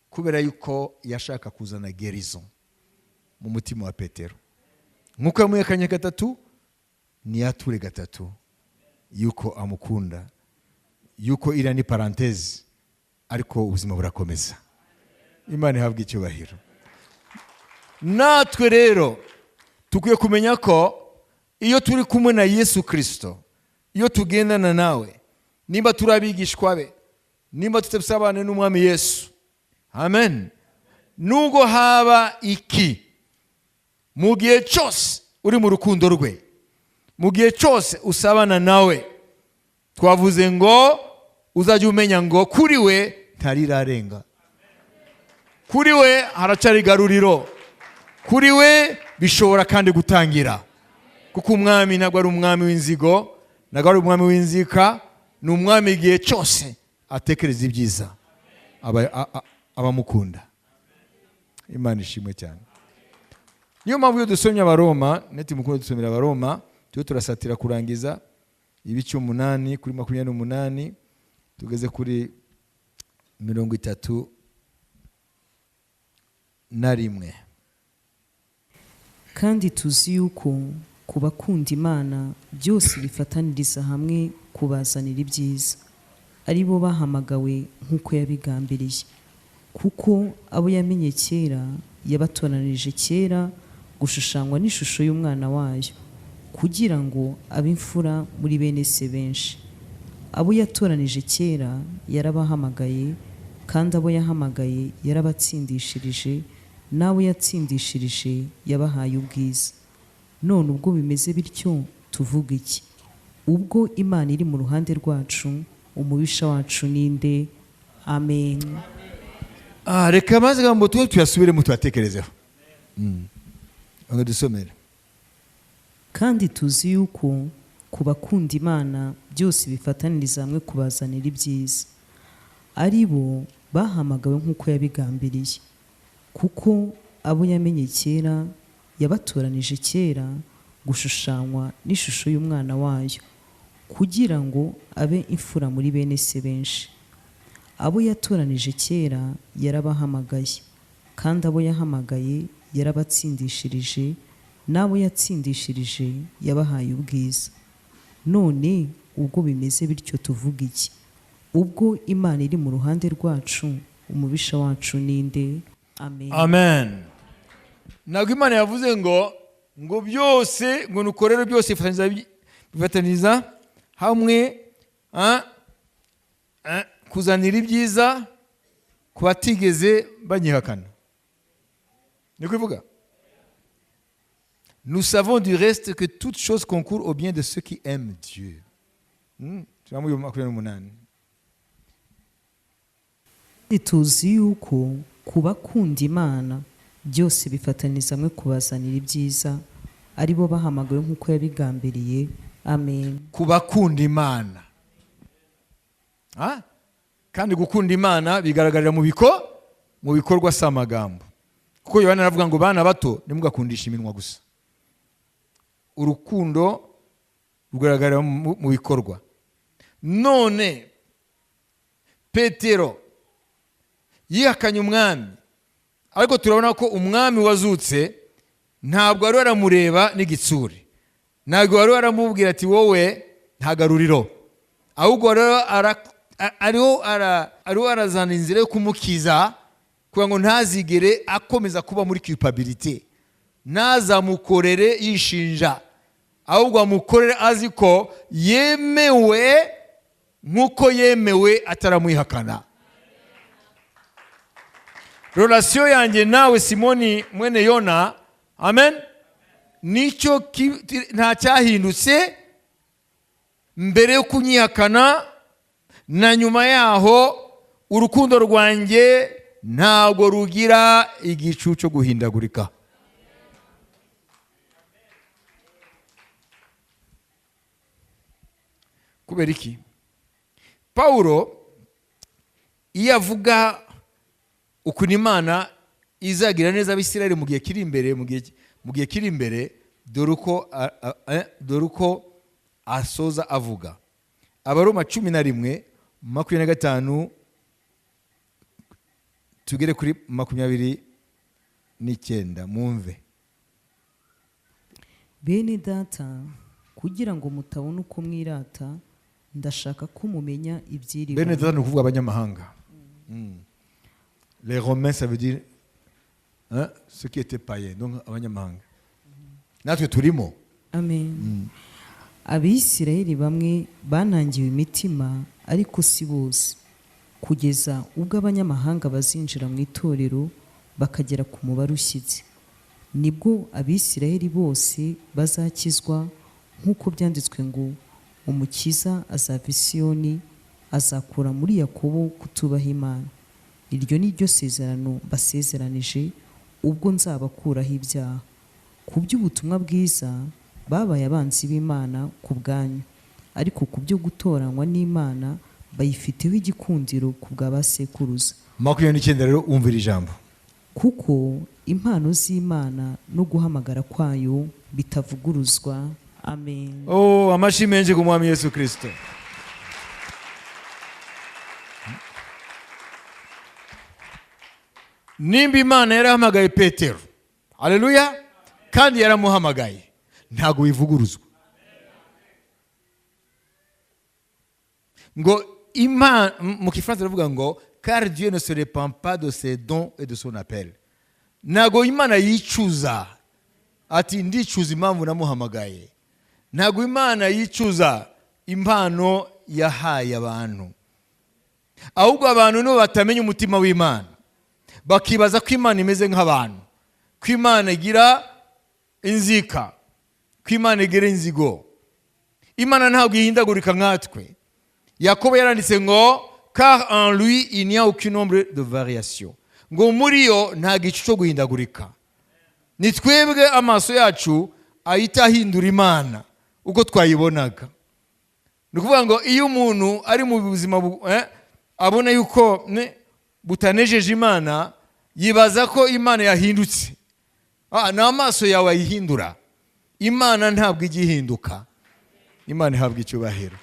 kubera yuko yashaka kuzana gerison mu mutima wa Petero. Nkuko yamwihakanye 3, niyature 3 yuko amukunda, yuko ira ni parenthèse, ariko ubuzima burakomeza. Imana ihabwa icyubahiro. Natwe rero tukwiye kumenya ko iyo turi kumwe na Yesu Kristo, iyo tugendana nawe, nimba turabigishwa be, nimba tutabisabane n'Umwami Yesu, amen, nubwo haba iki, mu gihe cyose uri mu rukundo rwe, mu gihe cyose usabana nawe, twavuze ngo uzajya umenya ngo kuri we ntarirarenga, kuri we haracari garuriro, kuri we bishobora kandi gutangira. Kuko Umwami ntabwo ari umwami w'inzigo, ntabwo ari umwami w'inzika, ni umwami igihe cyose atekereza ibyiza abamukunda. Imana ishimwe cyane. Niyo mpamvu iyo dusomye Abaroma, neti mukunda dusomera Abaroma, tuyo turasatira kurangiza ibice 8 kuri 28, tugeze kuri 31. Kandi tuzi yuko ku bakunda Imana byose bifataniriza hamwe kubazanira ibyiza, ari bo bahamagawe nk'uko yabigambiriye. Kuko abo yamenye kera yabatoranirije kera gushushanywa n'ishusho y'umwana wayo, kugira ngo abe imfura muri bene se benshi. Abo yatoranije kera yarabahamagaye, kandi abo yahamagaye yarabatsindishirije, n'abo yatsindishirije yabahaye ubwiza. None ubwo bimeze bityo tuvuga iki? Ubwo Imana iri mu ruhande rwacu, umubisha wacu ninde? Amen. Reka maze gambo tuyasubiremo tuyatekerezeho. Dusomere. Kandi tuzi yuko ku bakunda Imana byose bifataniriza hamwe kubazanira ibyiza, ari bo bahamagawe nk'uko yabigambiriye. Kuko abo yamenye kera yabatoranije kera gushushanywa n'ishusho y'umwana wayo, kugira ngo abe imfura muri bene se benshi. Abo yatoranije kera yarabahamagaye, kandi abo yahamagaye yarabatsindishirije, n'abo yatsindishirije yabahaye ubwiza. None ubwo bimeze bityo tuvuga iki? Ubwo Imana iri mu ruhande rwacu, umubisha wacu ninde? Amen. Amen. Ntabwo Imana yavuze ngo byose, ngo nukorere byose bifatanyiriza hamwe kuzanira ibyiza ku batigeze banyihakana. Ni kuvuga, nous savons du reste que toutes choses concourent au bien de ceux qui aiment Dieu. Tuzi yuko ku bakunda Imana byose bifataniza hamwe kubazanira ibyiza, ari bo bahamagawe nk'uko yabigambiriye. Amen. Ku bakunda Imana. Kandi gukunda Imana bigaragarira mu bikorwa si amagambo. Kuko Yohana aravuga ngo bana bato nimugakundisha iminwa gusa. Urukundo rugaragarira mu bikorwa. None Petero yihakanye umwami, ariko turabona ko umwami wazutse ntabwo wari waramureba n'igitsure, ntabwo wari waramubwira ati wowe ntagaruriro, ahubwo ariho arazana inzira yo kumukiza kugira ngo ntazigere akomeza kuba muri culpabilité, ntazamukorere yishinja, ahubwo amukorere azi ko yemewe nk'uko yemewe ataramwihakana. Relation yanjye nawe Simoni mwene Yona, amen, nicyo nta cyahindutse mbere yo kunyihakana na nyuma yaho. Urukundo rwanjye ntabwo rugira igicu cyo guhindagurika. Kubera iki? Paulo iyo avuga ukuntu Imana izagira neza Abisirayeli mu gihe kiri imbere, dore uko asoza avuga. Abaroma 11:25 tugere kuri 29 mwumve. Bene data, kugira ngo mutabona uko mwirata, ndashaka ko mumenya ibyiri. Bene data ni ukuvuga abanyamahanga. Les Romains, ça veut dire ceux qui étaient païens, donc abanyamahanga. Natwe turimo. Amen. Abisirayeli bamwe banangiwe imitima, ariko si bose, kugeza ubwo abanyamahanga bazinjira mu itorero bakagera ku mubare ushyitse. Nibwo Abisirayeli bose bazakizwa, nk'uko byanditswe ngo Umukiza azava i Siyoni, azakura muri Yakobo kutubaha Imana. Iryo ni ryo sezerano basezeranije ubwo nzabakuraho ibyaha. Ku by'ubutumwa bwiza babaye abanzi b'Imana ku bwanyu, ariko ku byo gutoranywa n'Imana bayifiteho igikundiro ku bwa basekuruza. 29 rero umvira ijambo. Kuko impano z'Imana no guhamagara kwayo bitavuguruzwa. Amen. Oh, amashyi menshi ku Mwami Yesu Kristo. Nimba Imana yarahamagaye Petero, haleluya, kandi yaramuhamagaye, ntago bivuguruzwa. Ngo Imana mu Kifaransa baravuga ngo car Dieu ne se répand pas de ses dons et de son appel. Ntago Imana yicuza ati ndicuza impamvu namuhamagaye. Ntago Imana yicuza impano yahaye abantu, ahubwo abantu nibo batamenya umutima w'Imana, bakibaza ko Imana imeze nk'abantu, ko Imana igira inzika, ko Imana igira inzigo. Imana ntabwo ihindagurika nkatwe. Yakobo yaranditse ngo car en lui il n'y a aucun nombre de variations, ngo muri yo nta gicu cyo guhindagurika. Ni twebwe amaso yacu ahita ahindura Imana uko twayibonaga. Ni ukuvuga ngo iyo umuntu ari mu buzima abona yuko butanejeje Imana, yibaza ko Imana yahindutse. Ni amaso yawe ayihindura. Imana ntabwo igihinduka. Imana ihabwa icyubahiro.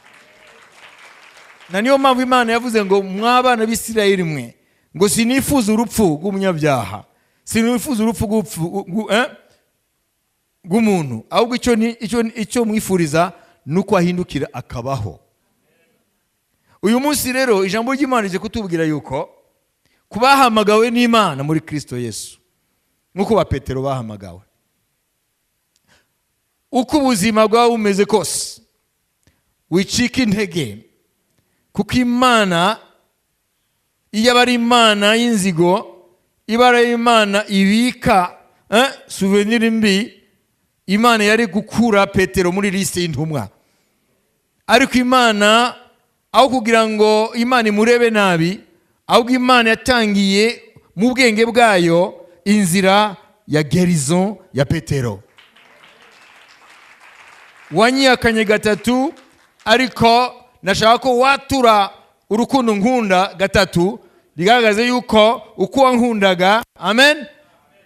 Na niyo mpamvu Imana yavuze ngo mwabana b'Isirayeli mwe, ngo sinifuza urupfu rw'umunyabyaha, sinifuza urupfu rw'umuntu, ahubwo icyo mwifuriza nuko ahindukira akabaho. Uyu munsi rero ijambo ry'Imana rije kutubwira yuko kubahamagawe n'Imana muri Kristo Yesu, nk'uko ba Petero bahamagawe, uko ubuzima bwawe bumeze kose wicika intege, kuko Imana iyo aba ari Imana y'inzigo, iba ari Imana ibika souvenir mbi, Imana yari gukura Petero muri liste y'intumwa. Ariko Imana aho kugira ngo Imana imurebe nabi, ahubwo Imana yatangiye mu bwenge bwayo inzira ya gerison ya Petero. Wanyihakanye gatatu, ariko nashaka ko watura urukundo nkunda gatatu, bigaragaze yuko uko wankundaga, amen,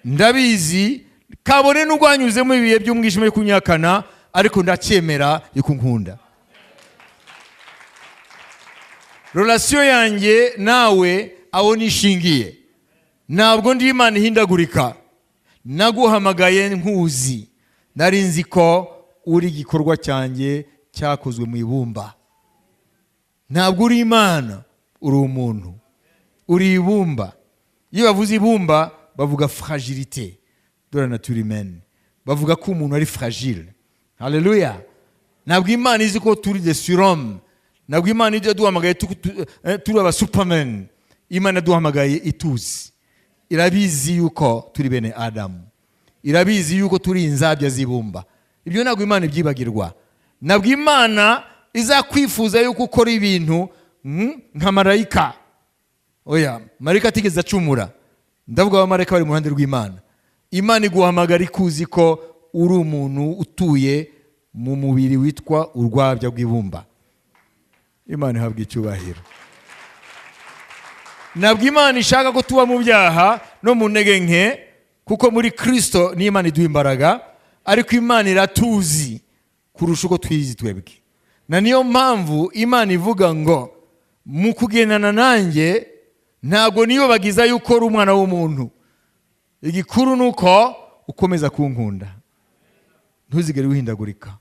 ndabizi, kabone n'urwanyuzemo ibihe by'umwijima yo kunyakana, ariko ndacyemera yuko nkunda. Relation yanjye nawe aho nishingiye, ntabwo ndi Imana ihindagurika. Naguhamagaye nkuzi, nari nzi ko uri igikorwa cyanjye cyakozwe mu ibumba. Ntabwo uri Imana, uri umuntu, uri ibumba. Iyo bavuze ibumba bavuga fragilité de la nature humaine, bavuga ko umuntu ari fragile. Haleluya. Ntabwo Imana izi ko turi des surhommes, ntabwo Imana ijya duhamagaye turi aba supermen. Imana duhamagaye ituzi, irabizi yuko turi bene Adamu, irabizi yuko turi inzabya z'ibumba. Ibyo ntabwo Imana ibyibagirwa. Ntabwo Imana izakwifuza yuko ukora ibintu nka marayika. Oya, marayika atigeze acumura. Ndavuga abamarayika bari mu ruhande rw'Imana. Imana iguhamagara ikuzi ko uri umuntu utuye mu mubiri witwa urwabya rw'ibumba. Imana ihabwa icyubahiro. Ntabwo Imana ishaka ko tuba mu byaha no mu ntege nke, kuko muri Kristo ni Imana iduha imbaraga, ariko Imana iratuzi kurusha uko twizi twebwe. Na niyo mpamvu Imana ivuga ngo mu kugendana nanjye ntabwo niyo bagiza yuko uri umwana w'umuntu, igikuru nuko ukomeza kunkunda, ntuzigere wihindagurika.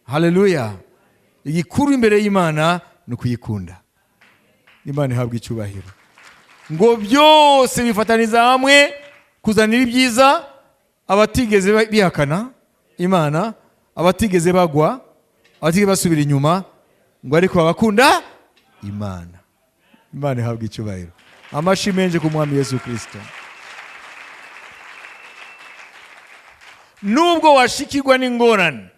Haleluya. Igikuru imbere y'Imana ni ukuyikunda. Imana ihabwa icyubahiro. Ngo byose bifataniza hamwe kuzanira ibyiza abatigeze bihakana Imana, abatigeze bagwa, abatigeze basubira inyuma, ngo ariko abakunda Imana. Imana ihabwa icyubahiro. Amashyi menshi ku Mwami Yesu Kristo. Nubwo washikirwa n'ingorane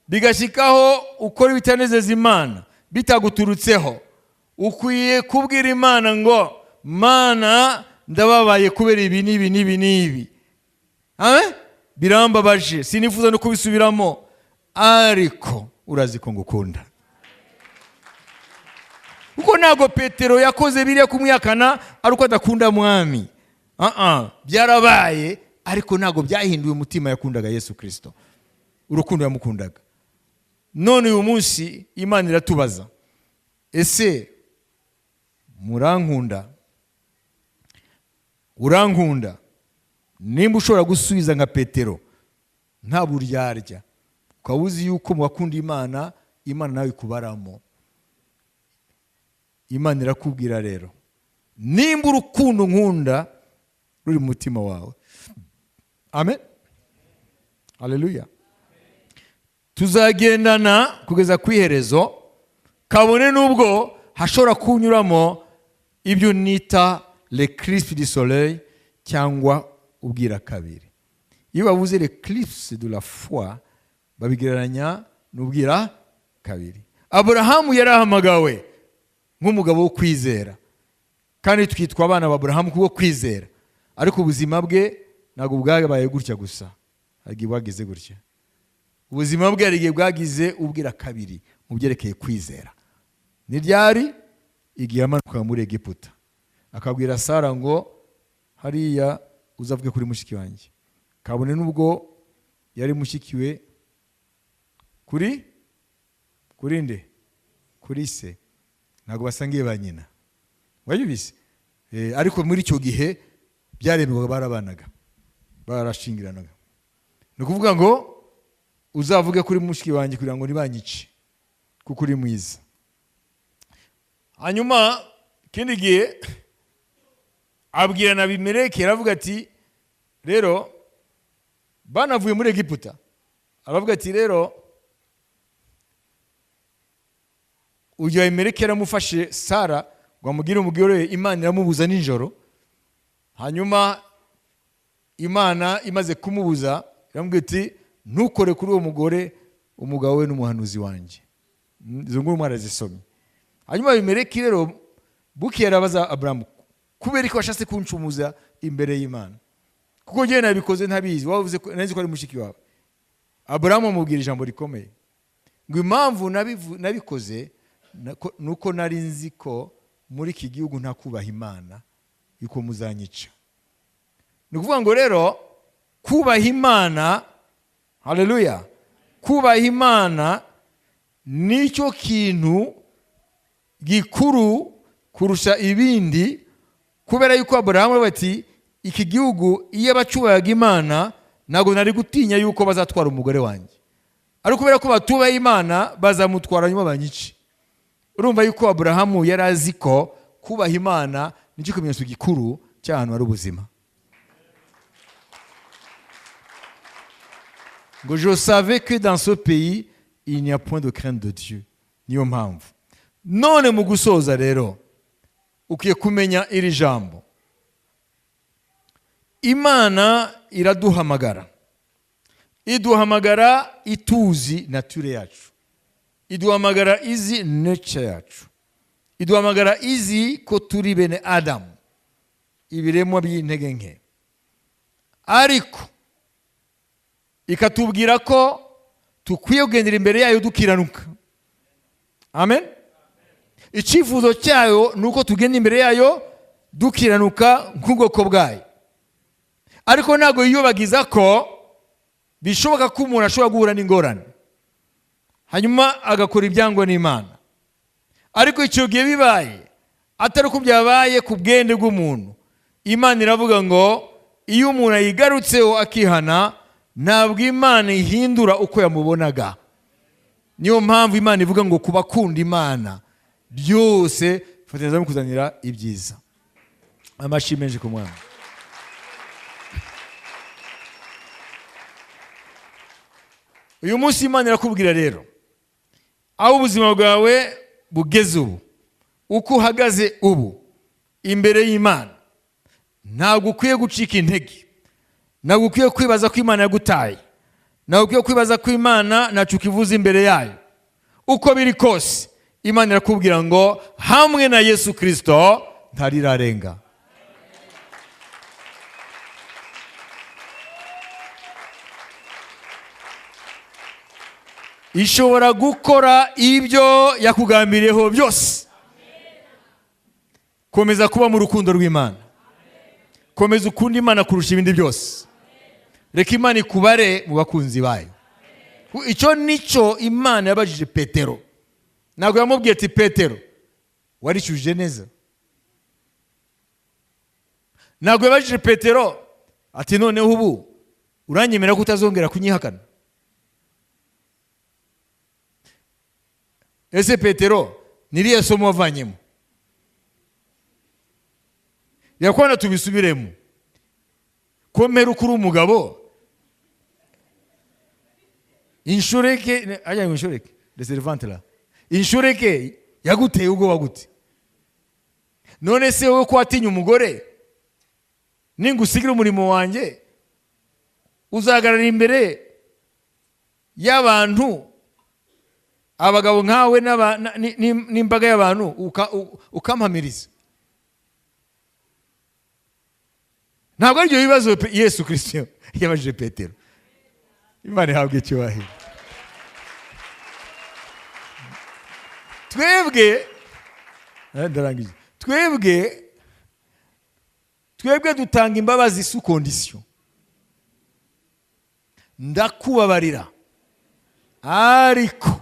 bigashikaho ukora ibitanezeza Imana bitaguturutseho, ukwiye kubwira Imana ngo Mana ndababaye kubera ibi n'ibi n'ibi n'ibi, amen, birambabaje, sinifuza no kubisubiramo, ariko urazi ko ngukunda. Kuko ntabwo Petero yakoze biriya kumwihakana ariko adakunda Mwami. Byarabaye, ariko ntabwo byahinduye umutima yakundaga Yesu Kristo, urukundo yamukundaga. None uyu munsi Imana iratubaza, ese murankunda? Urankunda? Nimba ushobora gusubiza nka Petero nta buryarya, ukaba uzi yuko mu bakunda Imana, Imana nawe ikubaramo. Imana irakubwira rero, nimba urukundo nkunda ruri mu mutima wawe, amen, haleluya, tuzagendana kugeza ku iherezo, kabone nubwo hashobora kunyuramo ibyo nita l'eclipse du soleil cyangwa ubwira kabiri. Iyo bavuze l'eclipse de la foi babigereranya n'ubwira kabiri. Aburahamu yarahamagawe nk'umugabo wo kwizera, kandi twitwa abana ba Aburahamu kubwo kwizera, ariko ubuzima bwe ntabwo bwabaye gutya gusa, hagiye bwagize gutya. Ubuzima bwe yarigiye bwagize ubwira kabiri mu byerekeye kwizera. Ni ryari? Igihe amanuka muri Egiputa akabwira Sara ngo hariya uzavuge kuri mushiki wanjye, kabone nubwo yari mushikiwe kuri nde? Kuri se, ntabwo basangiye ba nyina, wayibise. Ariko muri icyo gihe byaremerwaga, barabanaga, barashingiranaga. Ni ukuvuga ngo uzavuge kuri mushiki wanjye kugira ngo ntibanyice kuko uri mwiza. Hanyuma ikindi gihe abwira na Abimeleki, aravuga ati rero banavuye muri Egiputa, aravuga ati rero uyu Abimeleki yaramufashe Sara ngo amugire umugore, Imana iramubuza nijoro. Hanyuma Imana imaze kumubuza iramubwira iti ntukore kuri uwo mugore, umugabo we n'umuhanuzi wanjye. Izo nkuru mwarazisomye. Hanyuma Abimeleki rero bukeye arabaza Aburahamu kubera ko washatse kuncumuza imbere y'Imana, kuko njye nabikoze ntabizi, wavuze ko nzi ko ari mushiki wawe. Aburahamu amubwira ijambo rikomeye ngo impamvu nabikoze nuko nari nzi ko muri iki gihugu nta kubaha Imana, yuko muzanyica. Ni ukuvuga ngo rero kubaha Imana, haleluya, kubaha Imana nicyo kintu gikuru kurusha ibindi, kubera yuko Aburahamu bati iki gihugu iyo bacubahaga Imana ntabwo nari gutinya yuko bazatwara umugore wanjye, ariko kubera ko batubaha Imana bazamutwara nyuma banyice. Urumva yuko Aburahamu yari azi ko kubaha Imana nicyo kimenyetso gikuru cy'ahantu hari ubuzima. Ngo je savais que dans ce pays il n'y a point de crainte de Dieu. Niyo mpamvu none mu gusoza rero ukiye kumenya iri jambo, Imana iraduhamagara, iduhamagara ituzi nature yacu, iduhamagara izi nature yacu, iduhamagara izi ko turi bene Adamu, ibiremwa by'intege nke, ariko ikatubwira ko tukwiye kugendera imbere yayo dukiranuka. Amen. Icyifuzo cyayo nuko tugenda imbere yayo dukiranuka nk'ubwoko bwayo, ariko ntabwo yiyobagiza ko bishoboka ko umuntu ashobora guhura n'ingorane hanyuma agakora ibyangwa n'Imana. Ariko icyo gihe bibaye atari uko byabaye ku bwende bw'umuntu, Imana iravuga ngo iyo umuntu ayigarutseho akihana, ntabwo Imana ihindura uko yamubonaga. Niyo mpamvu Imana ivuga ngo kubakunda Imana byose fatanyiriza mu kuzanira ibyiza. Amashyi menshi ku Mwana. Uyu munsi Imana irakubwira rero, aho ubuzima bwawe bugeze ubu, uko uhagaze ubu imbere y'Imana, ntabwo ukwiye gucika intege, ntabwo ukwiye kwibaza ko Imana yagutaye, ntabwo ukwiye kwibaza ko Imana ntacyo ukivuze imbere yayo. Uko biri kose Imana irakubwira ngo hamwe na Yesu Kristo ntarirarenga. Ishobora gukora ibyo yakugambiriyeho byose. Komeza kuba mu rukundo rw'Imana, komeza ukunda Imana kurusha ibindi byose. Reka Imana ikubare mu bakunzi bayo. Icyo nicyo Imana yabajije Petero. Ntabwo yamubwiye ati Petero waricuje neza. Ntabwo yabajije Petero ati noneho ubu uranyemera ko utazongera kunyihakana. Ese Petero niriye somo wavanyemo? Yakwana tubisubiremo. Komera ukuri umugabo inshureke ajya inshureke de servante la inshureke yaguteye ubwoba gute? None se wowe ko watinya umugore, ningusigira umurimo wanjye uzagarara imbere y'abantu, abagabo nkawe n'imbaga y'abantu ukampamiriza? Ntabwo ari byo bibazo Yesu Kristo yabajije Petero. Imana ihabwe icyubahiro. Twebwe dutanga imbabazi sous condition. Ndakubabarira ariko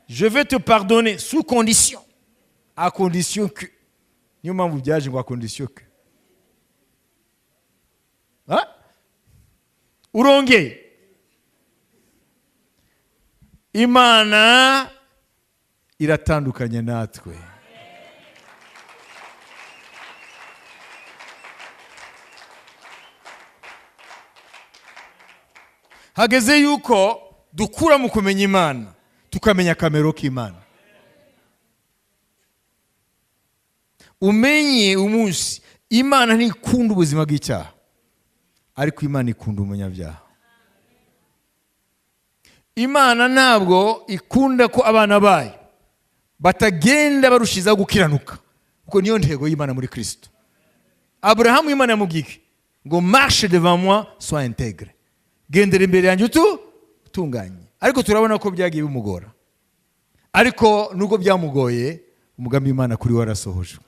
je vais te pardonner sous condition, à condition que. Niyo mpamvu byaje ngo à condition que. Urongeye Imana iratandukanye natwe. Hageze yuko dukura mu kumenya Imana tukamenya akamero k'Imana. Umenye umunsi Imana ntikunda ubuzima bw'icyaha, ariko Imana ikunda umunyabyaha. Imana ntabwo ikunda ko abana bayo batagenda barushizaho gukiranuka, kuko niyo ntego y'Imana muri Kristo. Aburahamu Imana yamubwiye ngo marche devant moi sois intègre, gendera imbere yanjye utunganye. Ariko turabona ko byagiye bimugora, ariko nubwo byamugoye umugambi w'Imana kuri we warasohojwe.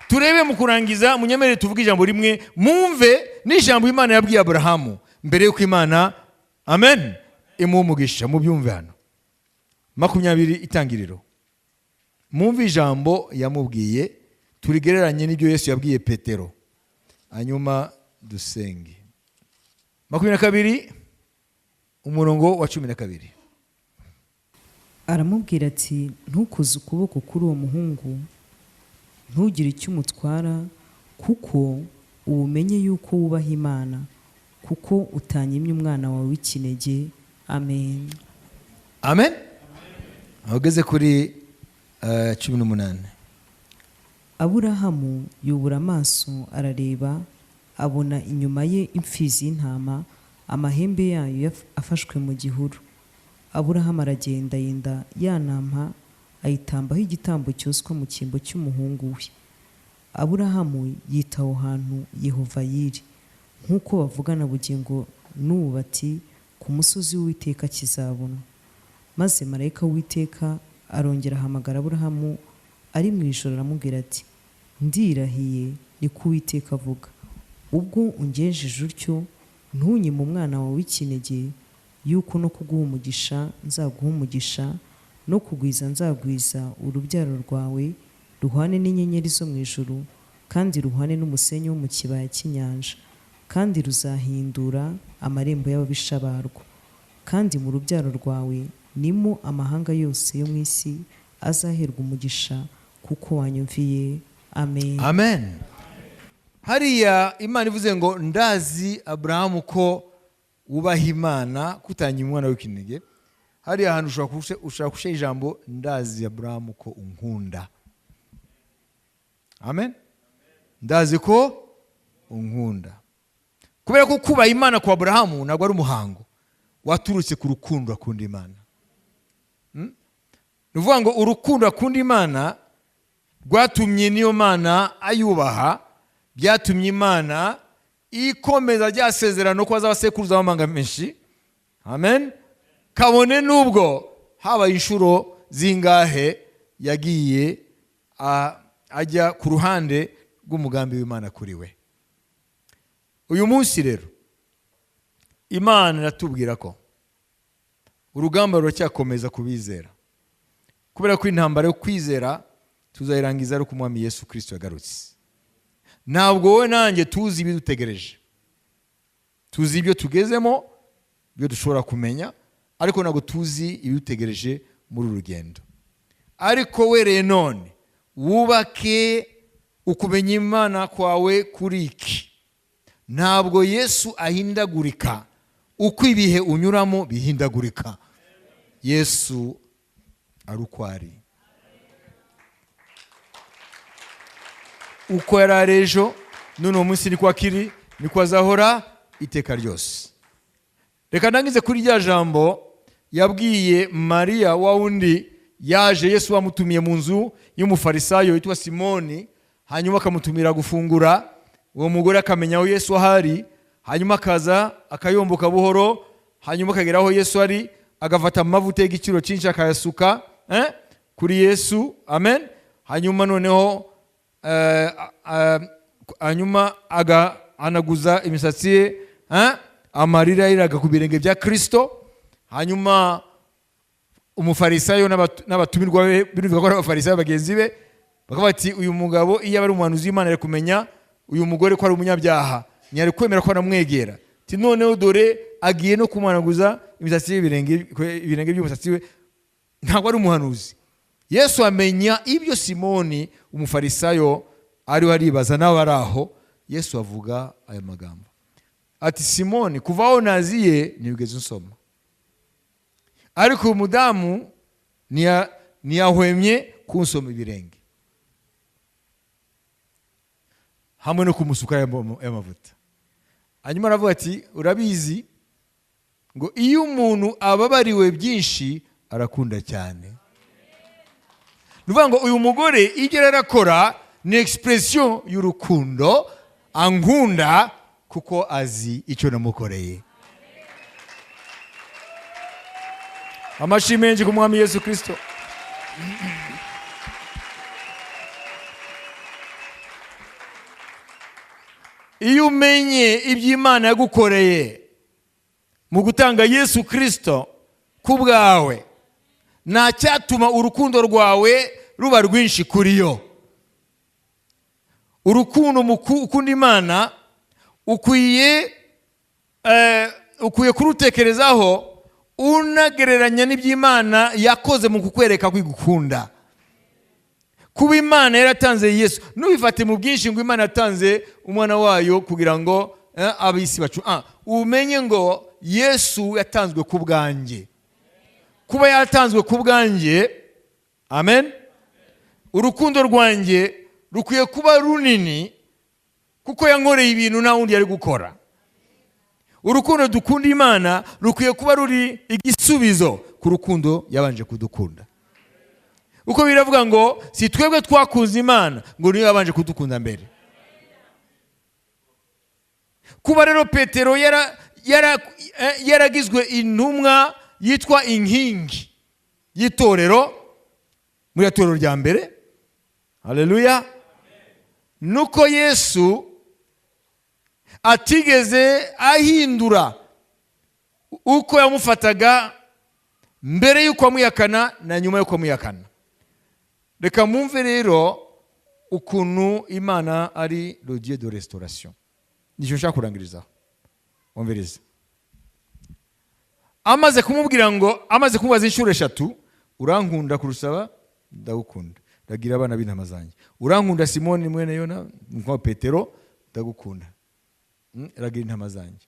Turebe mu kurangiza, munyemere tuvuge ijambo rimwe, mumve n'ijambo Imana yabwiye Aburahamu mbere yuko Imana amen imuha umugisha. Mubyumve hano 20 itangiriro, mumve ijambo yamubwiye, turigereranye n'ibyo Yesu yabwiye Petero, hanyuma dusenge. 22 umurongo wa 12. Aramubwira ati ntukoze ukuboko kuri uwo muhungu, ntugire icyo umutwara, kuko ubumenye yuko wubaha Imana, kuko utanyimye umwana wawe w'ikinege. Amen. Amen. Ahogeze kuri 18. Aburahamu yubura amaso arareba, abona inyuma ye imfizi y'intama, amahembe yayo afashwe mu gihuru. Aburahamu aragenda yenda yanampa, ayitambaho igitambo cyoswa mu cyimbo cy'umuhungu we. Aburahamu yita aho hantu Yehova yiri, nk'uko bavugana bugingo n'ubu bati ku musozi w'Uwiteka kizabona. Maze marayika w'Uwiteka arongera ahamagara Aburahamu ari mu ijoro, aramubwira ati ndirahiye ni ko Uwiteka avuga, ubwo ungejeje utyo ntunyime umwana wawe w'ikinege, yuko no kuguha umugisha nzaguha umugisha, no kugwiza nzagwiza urubyaro rwawe, ruhwane n'inyenyeri zo mu ijuru, kandi ruhwane n'umusenyi wo mu kibaya cy'inyanja, kandi ruzahindura amarembo y'ababisha barwo. Kandi mu rubyaro rwawe nimo amahanga yose yo mu isi azaherwa umugisha, kuko wanyumviye. Amen. Amen. Hariya Imana ivuze ngo ndazi Aburahamu ko wubaha Imana, kutanyima umwana w'ikinege. Hariya ahantu ushobora gushyira ijambo ndazi Aburahamu ko unkunda. Amen. Ndazi ko unkunda. Kubera ko kubaha Imana kwa Aburahamu ntabwo ari umuhango, waturutse ku rukundo akunda Imana. Nuvuga ngo urukundo akunda Imana rwatumye niyo Mana ayubaha, byatumye Imana ikomeza rya sezerano ko azabasekuruza b'amanga menshi. Amen. Kabone nubwo habaye inshuro zingahe yagiye ajya ku ruhande rw'umugambi w'Imana kuri we. Uyu munsi rero Imana iratubwira ko urugamba ruracyakomeza kubizera, kubera ko intambara yo kwizera tuzayirangiza ari uko Umwami Yesu Kristo yagarutse. Ntabwo wowe nanjye tuzi ibidutegereje, tuzi ibyo tugezemo, ibyo dushobora kumenya, ariko ntabwo tuzi ibidutegereje muri uru rugendo. Ariko wereye none wubake ukumenya Imana kwawe kuri iki. Ntabwo Yesu ahindagurika, uko ibihe unyuramo bihindagurika. Yesu ari uko ari. Uko yari ari ejo, none uwo munsi niko akiri, niko azahora iteka ryose. Reka ndangize kuri rya jambo yabwiye Mariya wa wundi yaje Yesu wamutumiye mu nzu y'umufarisayo witwa Simoni, hanyuma akamutumira gufungura. Uwo mugore akamenya aho Yesu ahari, hanyuma akaza akayomboka buhoro, hanyuma akagera aho Yesu ari, agafata amavuta y'igiciro cyinshi akayasuka kuri Yesu. Amen. Hanyuma noneho hanyuma agahanaguza imisatsi ye, amarira yiraga ku birenge bya Kristo. Hanyuma umufarisayo n'abatumirwa be, bivuga ko ari abafarisayo bagenzi be, bakavuga ati uyu mugabo iyo ari umuhanuzi w'Imana ari kumenya uyu mugore ko ari umunyabyaha, ntiyari kwemera ko anamwegera. Ati noneho dore agiye no kumanaguza imisatsi y'ibirenge by'umusatsi we, ntabwo ari umuhanuzi. Yesu amenya ibyo Simoni umufarisayo ari aribaza nawe ari aho. Yesu avuga aya magambo ati Simoni, kuva aho naziye nibigeze nsoma, ariko uyu mudamu ntiyahwemye kunsoma ibirenge hamwe no kumusuka y'amavuta. Hanyuma aravuga ati urabizi ngo iyo umuntu ababariwe byinshi arakunda cyane. Nuvuga ngo uyu mugore igera arakora ni expression y'urukundo, ankunda kuko azi icyo namukoreye. Amashyi menshi ku mwami Yesu Kristo. Iyo umenye iby'Imana yagukoreye mu gutanga Yesu Kristo ku bwawe, nta cyatuma urukundo rwawe ruba rwinshi kuri yo. Urukundo ukunda Imana ukwiye kurutekerezaho unagereranya n'iby'Imana yakoze mu kukwereka kwigukunda. Kuba Imana yaratanze Yesu, nubifate mu bwinshi ngo Imana yatanze umwana wayo kugira ngo abisi bacu, umenye ngo Yesu yatanzwe ku bwanjye. Kuba yatanzwe ku bwanjye, amen, urukundo rwanjye rukwiye kuba runini kuko yankoreye ibintu nta wundi yari gukora. Urukundo dukunda Imana rukwiye kuba ruri igisubizo ku rukundo yabanje kudukunda. Uko biravuga ngo si twebwe twakunze Imana, ngo niyo yabanje kudukunda mbere. Kuba rero Petero yaragizwe intumwa yitwa inkingi y'itorero, muri itorero rya mbere, haleluya, nuko Yesu atigeze ahindura uko yamufataga mbere y'uko amwihakana na nyuma y'uko amwihakana. Reka mwumve rero ukuntu Imana ari le Dieu de restauration. Nicyo nshaka kurangirizaho. Mwumvirize. Amaze kumubwira ngo, amaze kumubaza inshuro 3, urankunda kurusaba? Ndagukunda. Ndagira abana b'intama zanjye. Urankunda Simoni mwene Yona? Nko Petero? Ndagukunda. Ragira intama zanjye.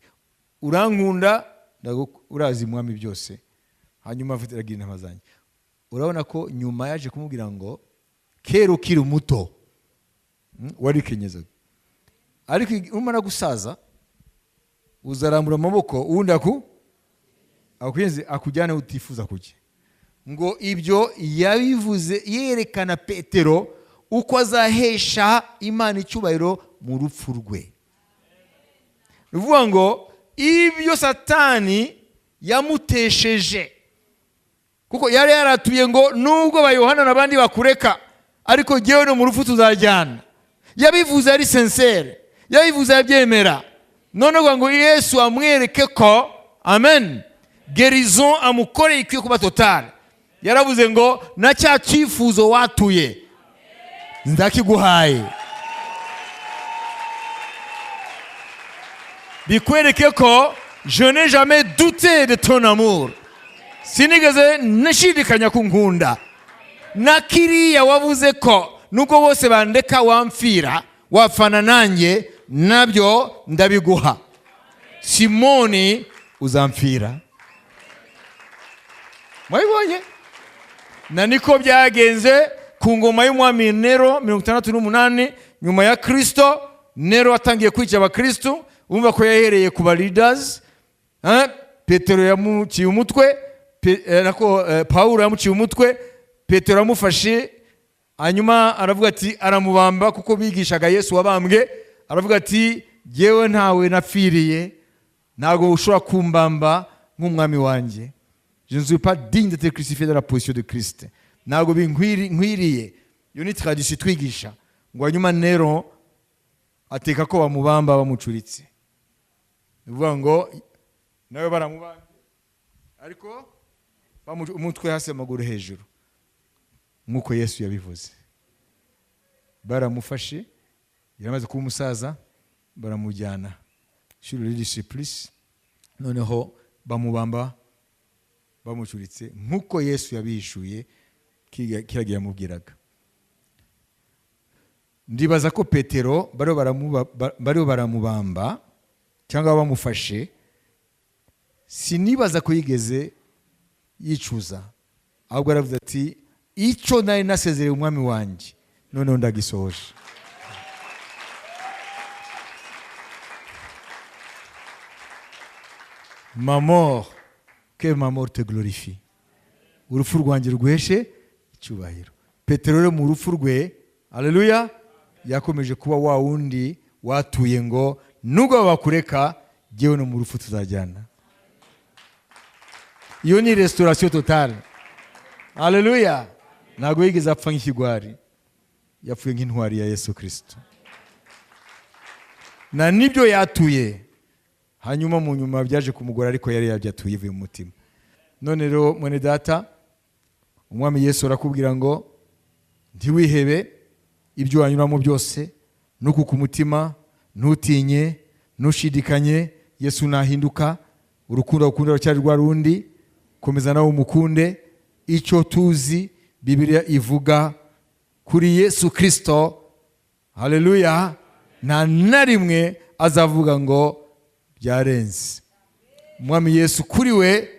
Urankunda? Urazi mwami byose. Hanyuma afite ragira intama zanjye. Urabona ko nyuma yaje kumubwira ngo kero ukiri muto wari kenyezaga, ariko umara gusaza uzarambura amaboko uwundi akujyane utifuza kujya. Ngo ibyo yabivuze yerekana Petero uko azahesha Imana icyubahiro mu rupfu rwe. Bivuga ngo ibyo Satani yamutesheje, kuko yari yaratuye ngo nubwo bayohana n'abandi bakureka, ariko jyewe no mu rupfu tuzajyana. Yabivuze ari sincere, yabivuze abyemera. None ngo Yesu amwereke ko, amen, gerison amukoreye ikwiye kuba total. Yaravuze ngo na cya cyifuzo watuye ndakiguhaye. Bikwereke ko je n'ai jamais douté de ton amour. Sinigeze nashidikanya kunkunda. Na kiriya wavuze ko nuko bose bandeka wamfira wapfana nanjye, nabyo ndabiguha. Simoni uzamfira. Mwabibonye? Na niko byagenze ku ngoma y'umwami Nero 68 nyuma ya Kristo. Nero atangiye kwica abakristo, umva ko yahereye ku ba leaders. Petero yamuciye umutwe, Paulo yamuciye umutwe, Petero amufashe, hanyuma aravuga ati aramubamba kuko bigishaga Yesu wabambwe. Aravuga ati jyewe ntawe napfiriye, ntago ushobora kumbamba nk'umwami wanjye. Je ne suis pas digne d'être crucifié dans la position de Christ. Ntago binkwiriye. Iyo ni tradition twigisha. Ngo hanyuma Nero ateka ko bamubamba bamucuritse. Bivuga ngo nawe baramubamba, ariko umutwe hasi amaguru hejuru, nk'uko Yesu yabivuze. Baramufashe, yaramaze kuba umusaza, baramujyana sur le lit du supplice, noneho bamubamba bamucuritse nk'uko Yesu yabihishuye kiragiye amubwiraga. Ndibaza ko Petero bariho baramubamba cyangwa bamufashe, sinibaza ko yigeze yicuza, ahubwo aravuze ati icyo nari nasezereye umwami wanjye noneho ndagisohoje. ma mort, que ma mort te glorifie. Urupfu rwanjye rweshe icyubahiro. Petero rero mu rupfu rwe, haleluya, yakomeje kuba wa wundi watuye ngo nubwo bakureka jyewe no mu rupfu tuzajyana. Iyo ni restauration totale. Haleluya. Ntabwo yigeze apfa nk'ikigwari, yapfuye nk'intwari ya Yesu Kristo. Na nibyo yatuye, hanyuma mu nyuma byaje kumugora, ariko yari yabyatuye ivuye mu mutima. None rero mwene data, umwami Yesu arakubwira ngo ntiwihebe ibyo wanyuramo byose, nuko ku mutima ntutinye, ntushidikanye. Yesu nahinduka, urukundo ukunda cyari rwa rundi, komeza nawe umukunde. Icyo tuzi Bibiliya ivuga kuri Yesu Kristo, haleluya, nta na rimwe azavuga ngo byarenze. Umwami Yesu kuri we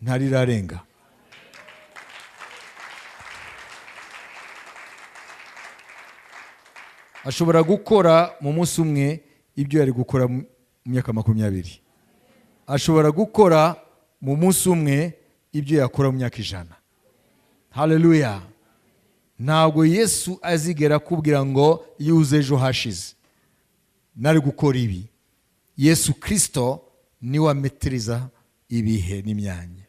ntarirarenga. Ashobora gukora mu munsi umwe ibyo yari gukora mu myaka 20. Ashobora gukora mu munsi umwe ibyo yakora mu myaka 100. Haleluya. Ntabwo Yesu azigera kubwira ngo yuze ejo hashize nari gukora ibi. Yesu Kristo niwe ameteriza ibihe n'imyanya,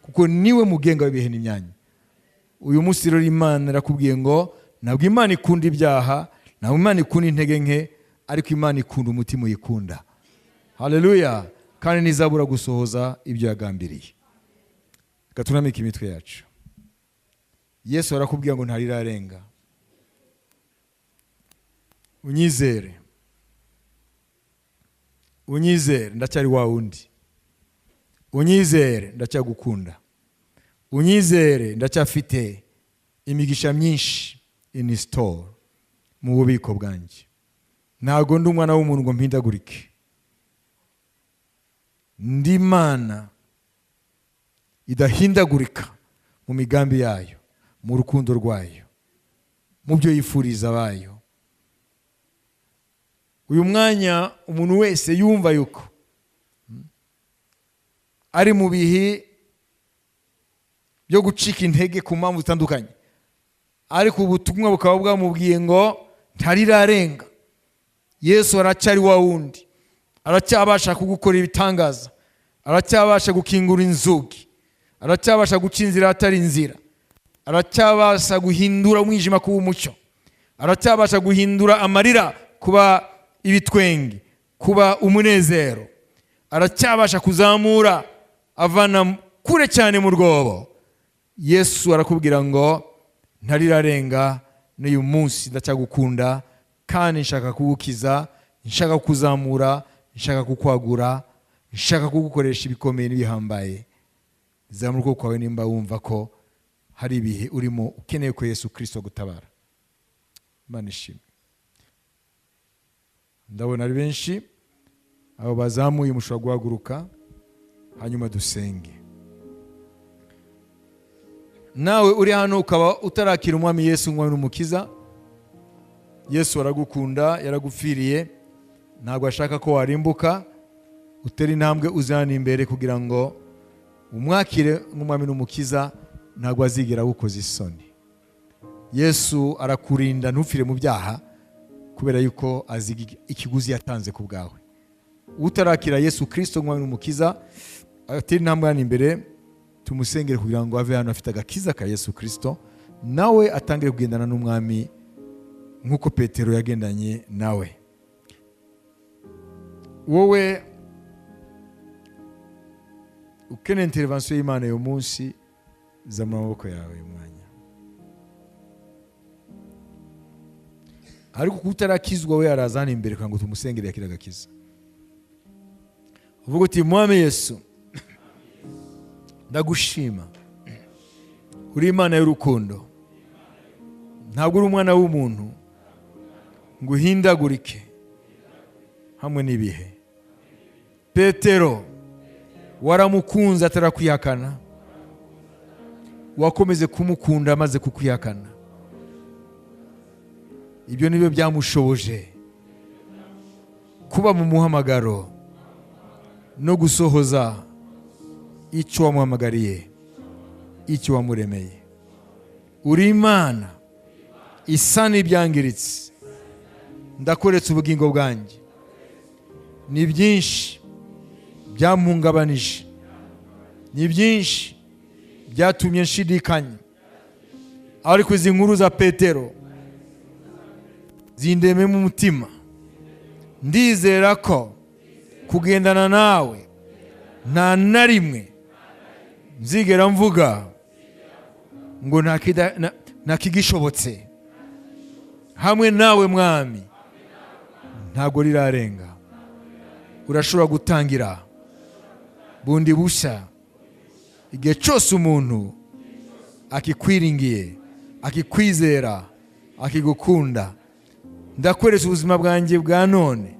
kuko niwe mugenga w'ibihe n'imyanya. Uyu munsi rero Imana irakubwiye ngo ntabwo Imana ikunda ibyaha, ntabwo Imana ikunda intege nke, ariko Imana ikunda umutima uyikunda. Haleluya. Kandi nizabura gusohoza ibyo yagambiriye. Gatunamike imitwe yacu. Yesu arakubwira ngo ntarirarenga. Unyizere. Unyizere, ndacyari wa wundi. Unyizere, ndacyagukunda. Unyizere, ndacyafite imigisha myinshi in store mu bubiko bwanjye. Ntago ndi umwana w'umuntu ngo mpindagurike. Ndi Imana idahindagurika mu migambi yayo, mu rukundo rwayo, mu byo yifuriza abayo. Uyu mwanya umuntu wese yumva yuko ari mu bihe byo gucika intege ku mpamvu zitandukanye, ariko ubutumwa bukaba bwamubwiye ngo ntarirarenga. Yesu aracyari wa wundi, aracyabasha kugukora ibitangaza, aracyabasha gukingura inzugi, aracyabasha guca inzira atari inzira, aracyabasha guhindura umwijima kuba umucyo, aracyabasha guhindura amarira kuba ibitwenge, kuba umunezero, aracyabasha kuzamura avana kure cyane mu rwobo. Yesu arakubwira ngo ntarirarenga, n'uyu munsi ndacyagukunda, kandi nshaka kugukiza, nshaka kukuzamura, nshaka kukwagura, nshaka kugukoresha ibikomeye n'ibihambaye. Zamura ukuboko kwawe nimba wumva ko hari ibihe urimo ukeneye ko Yesu Kristo gutabara. Imana ishimwe. Ndabona ari benshi, abo bazamuye mushobora guhaguruka hanyuma dusenge. Nawe uri hano ukaba utarakira umwami Yesu nk'umwami n'umukiza, Yesu aragukunda, yaragupfiriye, ntabwo ashaka ko warimbuka. Utera intambwe uzana imbere kugira ngo umwakire nk'umwami n'umukiza, ntabwo azigera gukoza isoni. Yesu arakurinda ntupfire mu byaha, kubera yuko azi ikiguzi yatanze ku bwawe. Utarakira Yesu Kristo nk'umwami n'umukiza, atera intambwe hano imbere, tumusengere kugira ngo ave hano afite agakiza ka Yesu Kristo, nawe atangire kugendana n'umwami nk'uko Petero yagendanye nawe. Wowe ukeneye intervention y'Imana uyu munsi, zamura amaboko yawe uyu mwanya. Ariko kutarakizwa we araza hano imbere kugira ngo tumusengere yakire agakiza. Uvuga uti mwami Yesu, ndagushima, uri Imana y'urukundo, ntabwo uri umwana w'umuntu ngo uhindagurike hamwe n'ibihe. Petero waramukunze atarakwihakana, wakomeze kumukunda amaze kukwihakana. Ibyo nibyo byamushoboje kuba mu muhamagaro no gusohoza icyo wamuhamagariye, icyo wamuremeye. Uri Imana isa n'ibyangiritse. Ndakweretse ubugingo bwanjye. Ni byinshi byamuhungabanije, ni byinshi byatumye nshidikanya, ariko izi nkuru za Petero zindememo umutima. Ndizera ko kugendana nawe nta na rimwe nzigera mvuga ngo ntakigishobotse. Hamwe nawe Mwami ntabwo rirarenga. Urashobora gutangira bundi bushya igihe cyose umuntu akikwiringiye, akikwizera, akigukunda. Ndakweretse ubuzima bwanjye bwa none.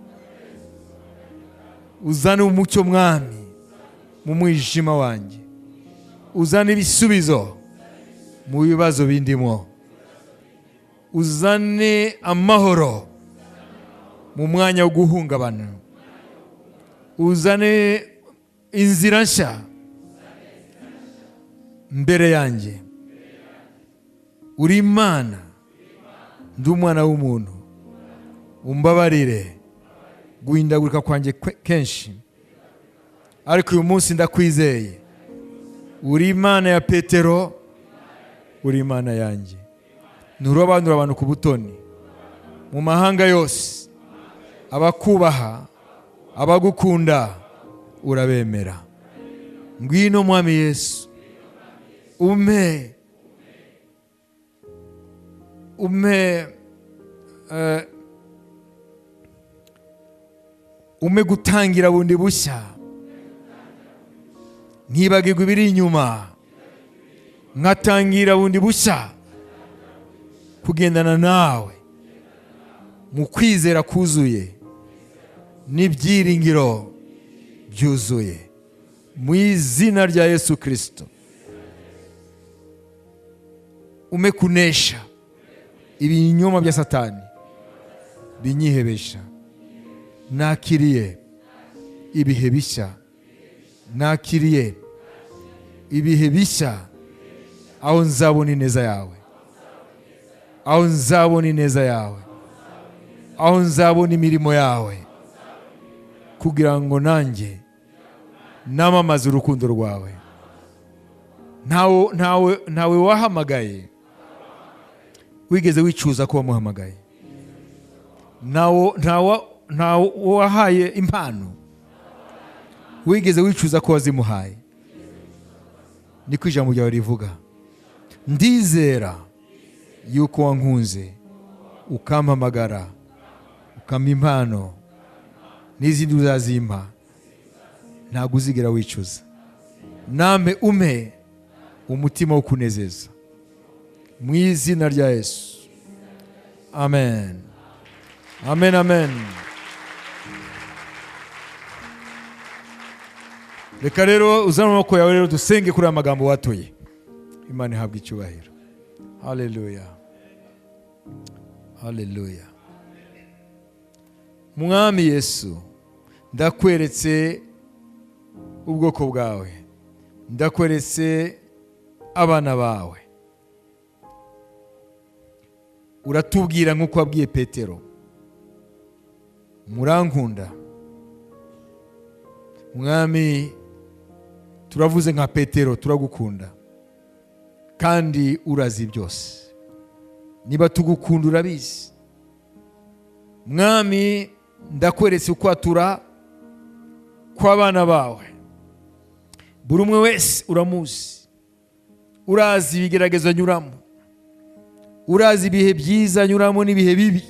Uzane umucyo Mwami mu mwijima wanjye. Uzane ibisubizo mu bibazo bindimo. Uzane amahoro mu mwanya wo guhungabana. Uzane inzira nshya mbere yanjye. Uri Imana, ndi umwana w'umuntu. Umbabarire guhindagurika kwanjye kenshi, ariko uyu munsi ndakwizeye. Uri Imana ya Petero, uri Imana yanjye. Nturobanura abantu ku butoni mu mahanga yose. Abakubaha, abagukunda urabemera. Ngwino Mwami Yesu, ume gutangira bundi bushya. Ntibagirwe ibiri inyuma, nkatangira bundi bushya kugendana nawe mu kwizera kuzuye n'ibyiringiro byuzuye, mu izina rya Yesu Kristo. Ume kunesha ibinyoma bya Satani binyihebesha. Nakiriye ibihe bishya, nakiriye ibihe bishya, aho nzabona ineza yawe, aho nzabona ineza yawe, aho nzabona imirimo yawe, kugira ngo nanjye namamaze urukundo rwawe. Ntawe wahamagaye wigeze wicuza ko wamuhamagaye. Ntawe wahaye impano wigeze wicuza ko wazimuhaye. Niko ijambo ryawe rivuga. Ndizera yuko wankunze ukampamagara, ukampa impano n'izindi uzazimpa. Ntabwo uzigera wicuza. Namwe umpe umutima wo kunezeza, mu izina rya Yesu. Amen. Amen, amen. Reka rero uzane amaboko yawe rero dusenge kuri aya magambo watuye. Imana ihabwe icyubahiro. Haleluya, haleluya. Mwami Yesu, ndakweretse ubwoko bwawe, ndakweretse abana bawe. Uratubwira nk'uko wabwiye Petero, murankunda. Mwami, turavuze nka Petero, turagukunda kandi urazi byose. Niba tugukunda urabizi. Mwami, ndakweretse ukwatura kw'abana bawe. Buri umwe wese uramuzi, urazi ibigeragezo anyuramo, urazi ibihe byiza anyuramo n'ibihe bibi.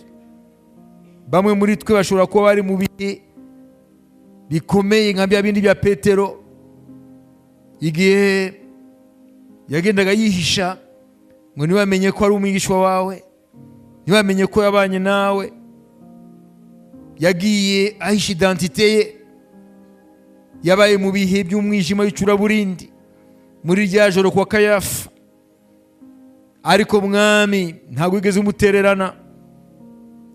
Bamwe muri twe bashobora kuba bari mu bihe bikomeye nka bya bindi bya Petero, igihe yagendaga yihisha ngo ntibamenye ko ari umwigishwa wawe, ntibamenye ko yabanye nawe. Yagiye ahisha identite ye, yabaye mu bihe by'umwijima w'icuraburindi muri rya joro kwa Kayafa. Ariko Mwami, ntabwo wigeze umutererana.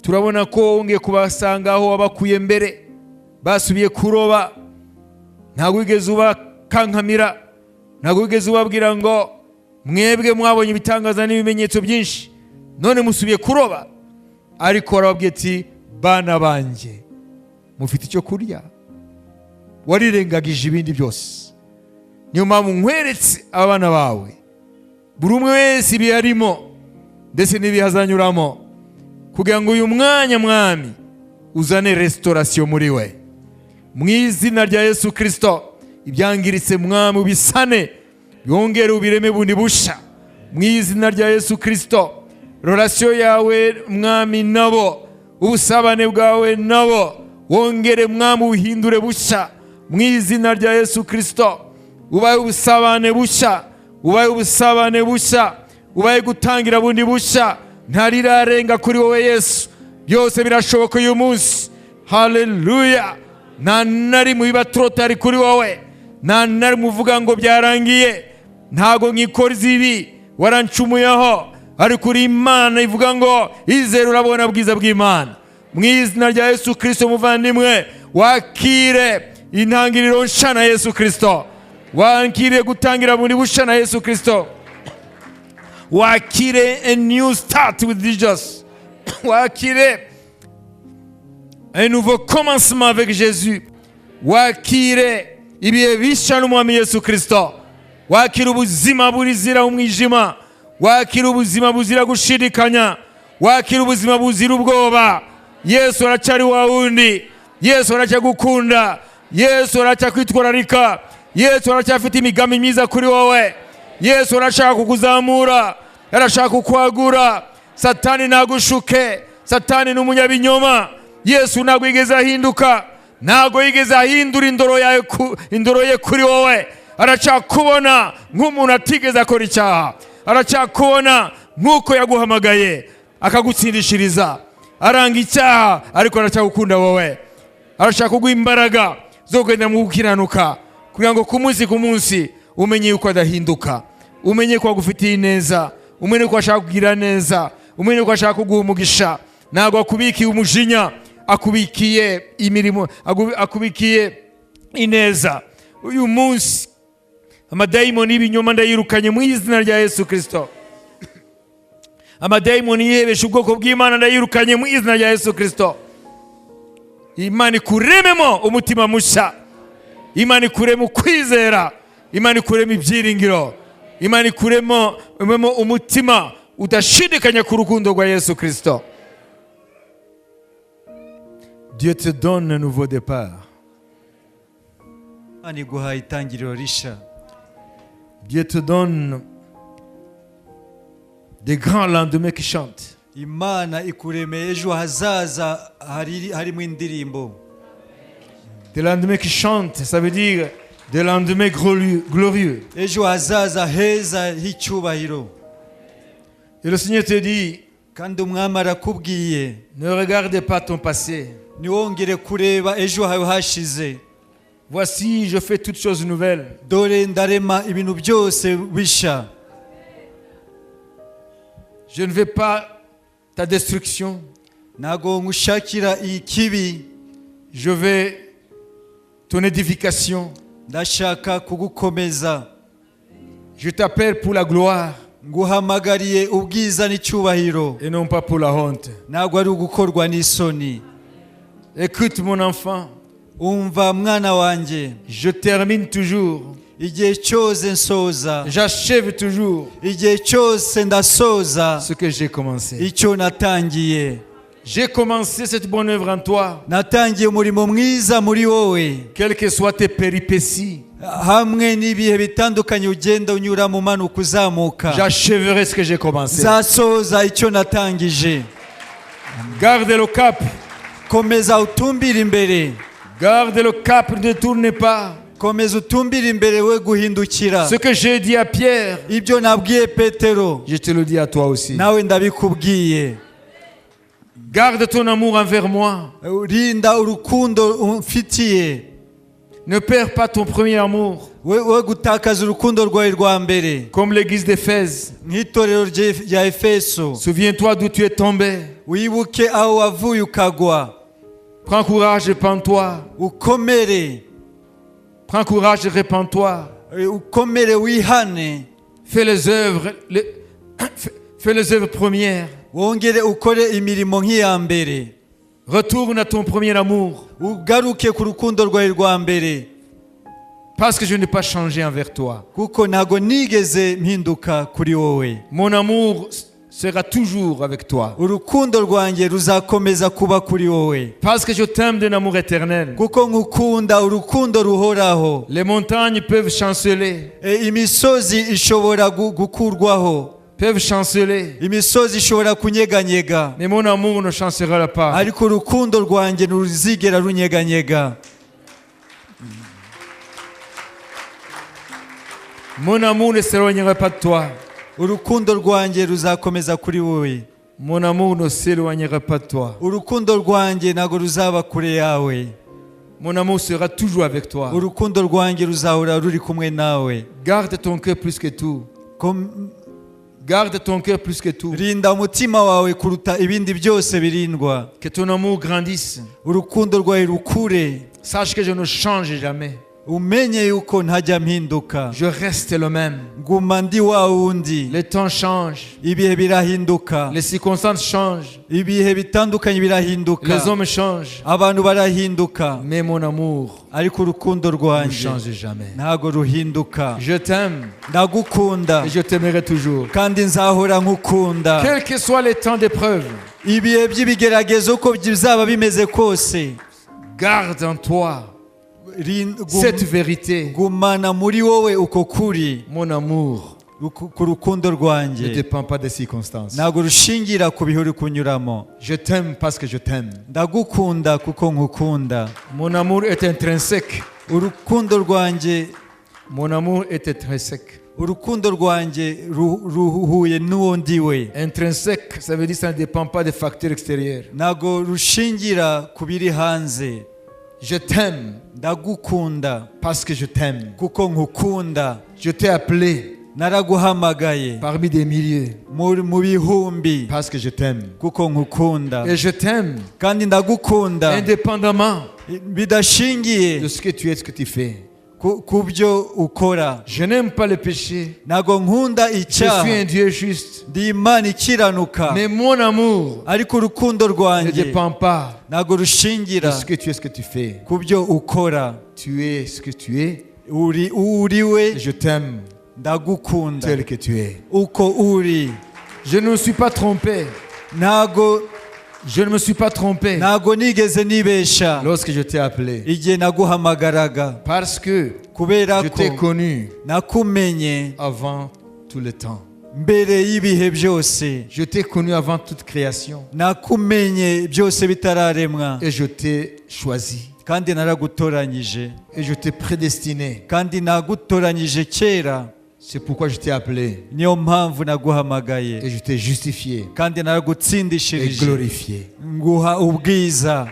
Turabona ko wongeye kubasanga aho wabakuye mbere, basubiye kuroba. Ntabwo wigeze bakankamira. Ntabwo wigeze ubabwira ngo mwebwe mwabonye ibitangaza n'ibimenyetso byinshi none musubiye kuroba. Ariko arababwiye ati bana banjye mufite icyo kurya. Warirengagije ibindi byose. Niyo mpamvu nkweretse abana bawe buri umwe wese ibiyarimo ndetse n'ibihazanyuramo kugira ngo uyu mwanya mwami uzane restauration muri we. Mu izina rya Yesu Kristo ibyangiritse mwami ubisane yongere ubireme bundi busha. Mu izina rya Yesu Kristo relation yawe mwami nabo ubusabane bwawe nabo wongere mwami uhindure busha. Mu izina rya Yesu Kristo ubaye ubusabane busha, ubaye ubusabane busha, ubaye gutangira bundi busha. Ntarirarenga kuri wowe Yesu, byose birashoboka uyu munsi. Haleluya. Nta nari mu bibatrotari kuri wowe, nta nari muvuga ngo byarangiye, ntago nkikora ibi warancumuyeho, ariko uri Imana ivuga ngo izere urabona bwiza bw'Imana. Mu izina rya Yesu Kristo muvandimwe wakire intangiriro nsha na Yesu Kristo, wakire gutangira bundi busha na Yesu Kristo, wakire a new start with Jesus, wakire un nouveau commencement avec Jésus, wakire ibihe bisha n'umwami Yesu Kristo, wakire ubuzima burizira umwijima, wakire ubuzima buzira gushidikanya, wakire ubuzima buzira ubwoba. Yesu aracyari wa wundi, Yesu aracyagukunda, Yesu aracyakitwararika, Yesu aracyafite imigambi myiza kuri wowe, Yesu arashaka kukuzamura, arashaka kukwagura. Satani nagushuke, Satani n'umunyabinyoma. Yesu ntabwo yigeze ahinduka, ntabwo yigeze ahindura indoro ye kuri wowe. Aracyakubona nk'umuntu atigeze akora icyaha, aracyakubona nk'uko yaguhamagaye akagutsindishiriza aranga icyaha, ariko aracyagukunda wowe. Arashaka kuguha imbaraga zo kugenda mu gukiranuka kugira ngo ku munsi umenye yuko adahinduka, umenye ko agufitiye neza, umenye ko ashaka kugira neza, umenye ko ashaka kuguha umugisha. Ntabwo akubikiye umujinya, akubikiye imirimo, akubikiye ineza. Uyu munsi amadayimoni y'ibinyoma ndayirukanye mu izina rya Yesu Kristo. Amadayimoni yihebesha ubwoko bw'Imana ndayirukanye mu izina rya Yesu Kristo. Imana ikurememo umutima mushya, Imana ikuremo kwizera, Imana ikuremo ibyiringiro, Imana ikuremo umutima udashidikanya ku rukundo rwa Yesu Kristo. Dieu te donne un nouveau départ. Dieu te donne des grands lendemains qui chantent. Imana ikuremeye ejo hazaza harimo indirimbo. Des lendemains qui chantent, ça veut dire des lendemains glorieux. Ejo hazaza heza h'icyubahiro. Et le Seigneur te dit, kandi umwami arakubwiye, ne regarde pas ton passé. Niwongere kureba ejo hawe hashize. Voici, je fais toutes choses nouvelles. Dore ndarema ibintu byose bisha. Je ne veux pas ta destruction. Nago ngushakira ikibi. Je veux ton édification. Ndashaka kugukomeza. Je t'appelle pour la gloire. Nguhamagariye ubwiza n'icyubahiro. Et non pas pour la honte. Ntabwo ari ugukorwa n'isoni. Écoute mon enfant. Umva mwana wanjye. Je termine toujours. Igihe cyose nsoza. J'achève toujours. Igihe cyose ndasoza. Ce que j'ai commencé. Icyo natangiye. J'ai commencé cette bonne œuvre en toi. Natangiye umurimo mwiza muri wowe. Quelles que soient tes péripéties. Hamwe n'ibihe bitandukanye ugenda unyura mu manuka uzamuka. J'achèverai ce que j'ai commencé. Zasoza icyo natangije. Garde le cap. Komeza utumbire imbere. Garde le cap, ne tourne pas. Komeza utumbire imbere we guhindukira. Ce que j'ai dit à Pierre, ibyo nabwiye Petero, je te le dis à toi aussi. Nawe ndabikubwiye. Garde ton amour envers moi. Rinda urukundo umfitiye. Ne perds pas ton premier amour. We gutakaza urukundo rwawe rwa mbere. Comme l'église d'Éphèse. Nk'itorero rya Efeso. Souviens-toi d'où tu es tombé. Wibuke aho wavuye ukagwa. Prends courage et prends-toi. Ukomere. Prends courage et répands-toi. ukomere wihane, Fais les œuvres, fais les œuvres premières. wongere ukore imirimo nk'iya mbere, Retourne à ton premier amour. ugaruke ku rukundo rwawe rwa mbere, Parce que je n'ai pas changé envers toi. kuko ntago nigeze mpinduka kuri wowe. Mon amour sera toujours avec toi. Urukundo rwanjye ruzakomeza kuba kuri wowe, Parce que je t'aime d'un amour éternel. kuko nkukunda urukundo ruhoraho. Les montagnes peuvent chanceler, Imisozi ishobora gukurwaho, peuvent chanceler. imisozi ishobora kunyeganyega, Mais mon amour ne chancellera pas. ariko urukundo rwanjye ntiruzigera runyeganyega. Mon amour ne s'éloignera pas de toi. Urukundo rwanjye ruzakomeza kuri wowe, Mon amour ne s'éloignera pas de toi. urukundo rwanjye ntago ruzaba kure yawe, Mon amour sera toujours avec toi. urukundo rwanjye ruzahora ruri kumwe nawe. Garde ton cœur plus que tout. Garde ton cœur plus que tout. Rinda umutima wawe kuruta ibindi byose birindwa, Que ton amour grandisse. urukundo rwawe rukure. Sache que je ne change jamais. Umenye yuko ntajya mpinduka, Je reste le même. nguma ndi wa wundi. Les temps changent. Ibihe birahinduka, Les circonstances changent. ibihe bitandukanye birahinduka, Les hommes changent. abantu barahinduka, Mais mon amour ariko urukundo ne rwanjye change jamais. ntago ruhinduka. Je t'aime Ndagukunda et je t'aimerai toujours. kandi nzahora nkukunda. Quels que soient les temps d'épreuve, Ibihe by'ibigeragezo uko bizaba bimeze kose, garde en toi cette vérité. gumana muri wowe uko kuri. Mon amour Ku rukundo ne rwanjye dépend pas des circonstances. ntabwo rushingira ku bihe uri kunyuramo. Je t'aime parce que je t'aime. Ndagukunda kuko nkukunda. Mon amour est intrinsèque. Urukundo rwanjye Mon amour est intrinsèque. urukundo rwanjye ruhuye n'uwo ndiwe. Intrinsèque, ça veut dire que ça ne dépend pas des facteurs extérieurs. ntabwo rushingira ku biri hanze. Je t'aime Ndagukunda parce que je t'aime. kuko nkukunda. Je t'ai appelé Naraguhamagaye parmi des milliers mu bihumbi parce que je t'aime. kuko nkukunda, Et je t'aime kandi ndagukunda indépendamment bidashingiye de ce que tu es, ce que tu fais. ku byo ukora. Je n'aime pas le péché. ntabwo nkunda Je suis icyaha, un Dieu juste. ndi Imana ikiranuka, Mais mon amour ariko urukundo ne rwanjye dépend pas ntabwo de rushingira ce que tu es, ce que tu fais. ku byo ukora. Tu es ce que tu es. uri we, Et je t'aime ndagukunda tel que tu es. uko uri. Je ne me suis pas trompé. Je ne me suis pas trompé ntabwo nigeze nibesha lorsque je t'ai appelé. igihe naguhamagaraga, Parce que kubera je ko t'ai connu nakumenye avant tout le temps. mbere y'ibihe byose. Je t'ai connu avant toute création. Nakumenye byose bitararemwa, Et je t'ai choisi. kandi naragutoranyije, Et je t'ai prédestiné. kandi nagutoranyije kera. C'est pourquoi je t'ai appelé. Niyo mpamvu naguhamagaye, Et je t'ai justifié kandi et naragutsindishirije, glorifié. nguha ubwiza.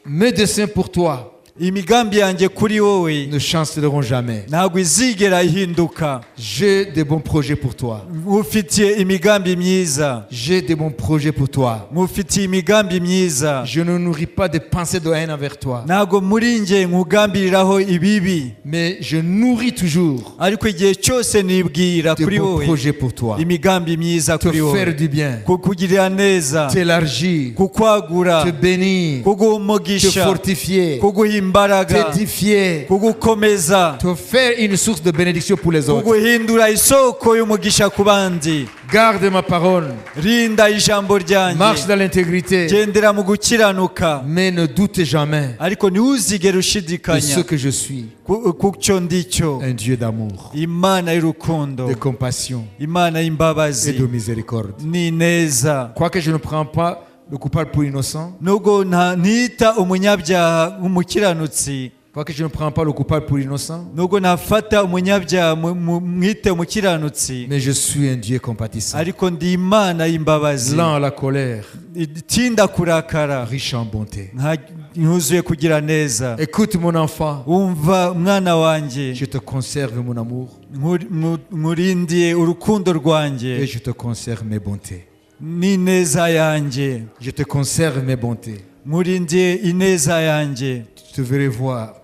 Mes desseins pour toi Imigambi yanjye kuri wowe ne chancelleront jamais. ntabwo izigera ihinduka. J'ai des bons projets pour toi. Nkufitiye imigambi myiza, J'ai des bons projets pour toi. nkufitiye imigambi myiza. Je ne nourris pas de pensées de haine envers toi. Ntabwo muri njye nkugambiriraho ibibi, Mais je nourris toujours ariko igihe cyose nibwira de kuri bons wowe projets pour toi. imigambi myiza Te kuri faire wowe, du bien. kukugirira neza, T'élargir. kukwagura, Te bénir. kuguha Te umugisha, fortifier. kuguha imbaraga, T'édifier. kugukomeza, Te faire une source de bénédiction pour les autres. kuguhindura isoko y'umugisha ku bandi. Garde ma parole. Rinda ijambo Marche ryanjye, dans l'intégrité. gendera mu gukiranuka, Mais ne doute jamais ariko ntiwuzigere de ce ushidikanya que je suis. ku cyo ndicyo. Un Dieu d'amour, Imana y'urukundo, de compassion Imana et y'imbabazi de miséricorde. ni neza. Quoique je ne prends pas le coupable pour innocent, Nubwo ntita umunyabyaha nk'umukiranutsi, quoique je ne prends pas le coupable pour innocent, nubwo ntafata umunyabyaha mwite umukiranutsi, mais je suis un Dieu compatissant, ariko ndi Imana y'imbabazi, lent à la colère, itinda kurakara, riche en bonté. ntuzuye kugira neza. Écoute mon enfant, Wumva mwana wanjye, je te conserve mon amour nkurindiye urukundo rwanjye et je te conserve mes bontés. n'ineza yanjye, Je te conserve mes bontés. nkurindiye ineza yanjye. Tu devrais voir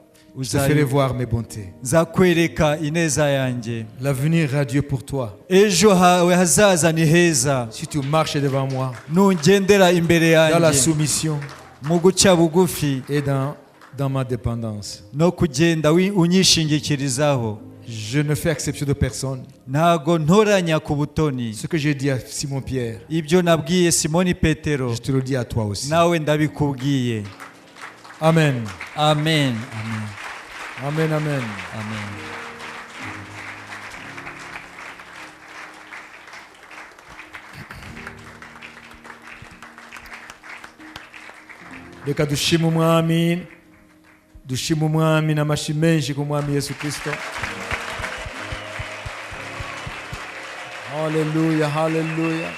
Je ferai voir mes bontés. nzakwereka ineza yanjye. L'avenir radieux pour toi. Ejo hawe hazaza ni heza Si tu marches devant moi, nungendera imbere dans la yanjye soumission mu guca bugufi et dans ma dépendance. no kugenda unyishingikirizaho. Je ne fais exception de personne. Ntago ntoranya ku butoni. Ce que j'ai dit à Simon Pierre, Ibyo nabwiye Simoni Petero je te le dis à toi aussi. nawe ndabikubwiye. Amen. Amen. Amen, amen. Amen. Reka dushime umwami n'amashyi menshi ku mwami Yesu Kristo. Hallelujah, hallelujah.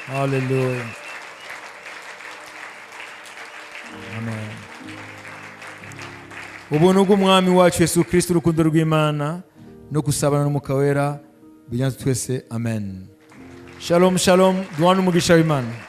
Hallelujah. Amen. Ubuntu bw'umwami wacu Yesu Kristo, urukundo rw'Imana no gusabana n'Umwuka Wera bijyana twese. Amen. Shalom, shalom. Duhana umugisha w'Imana.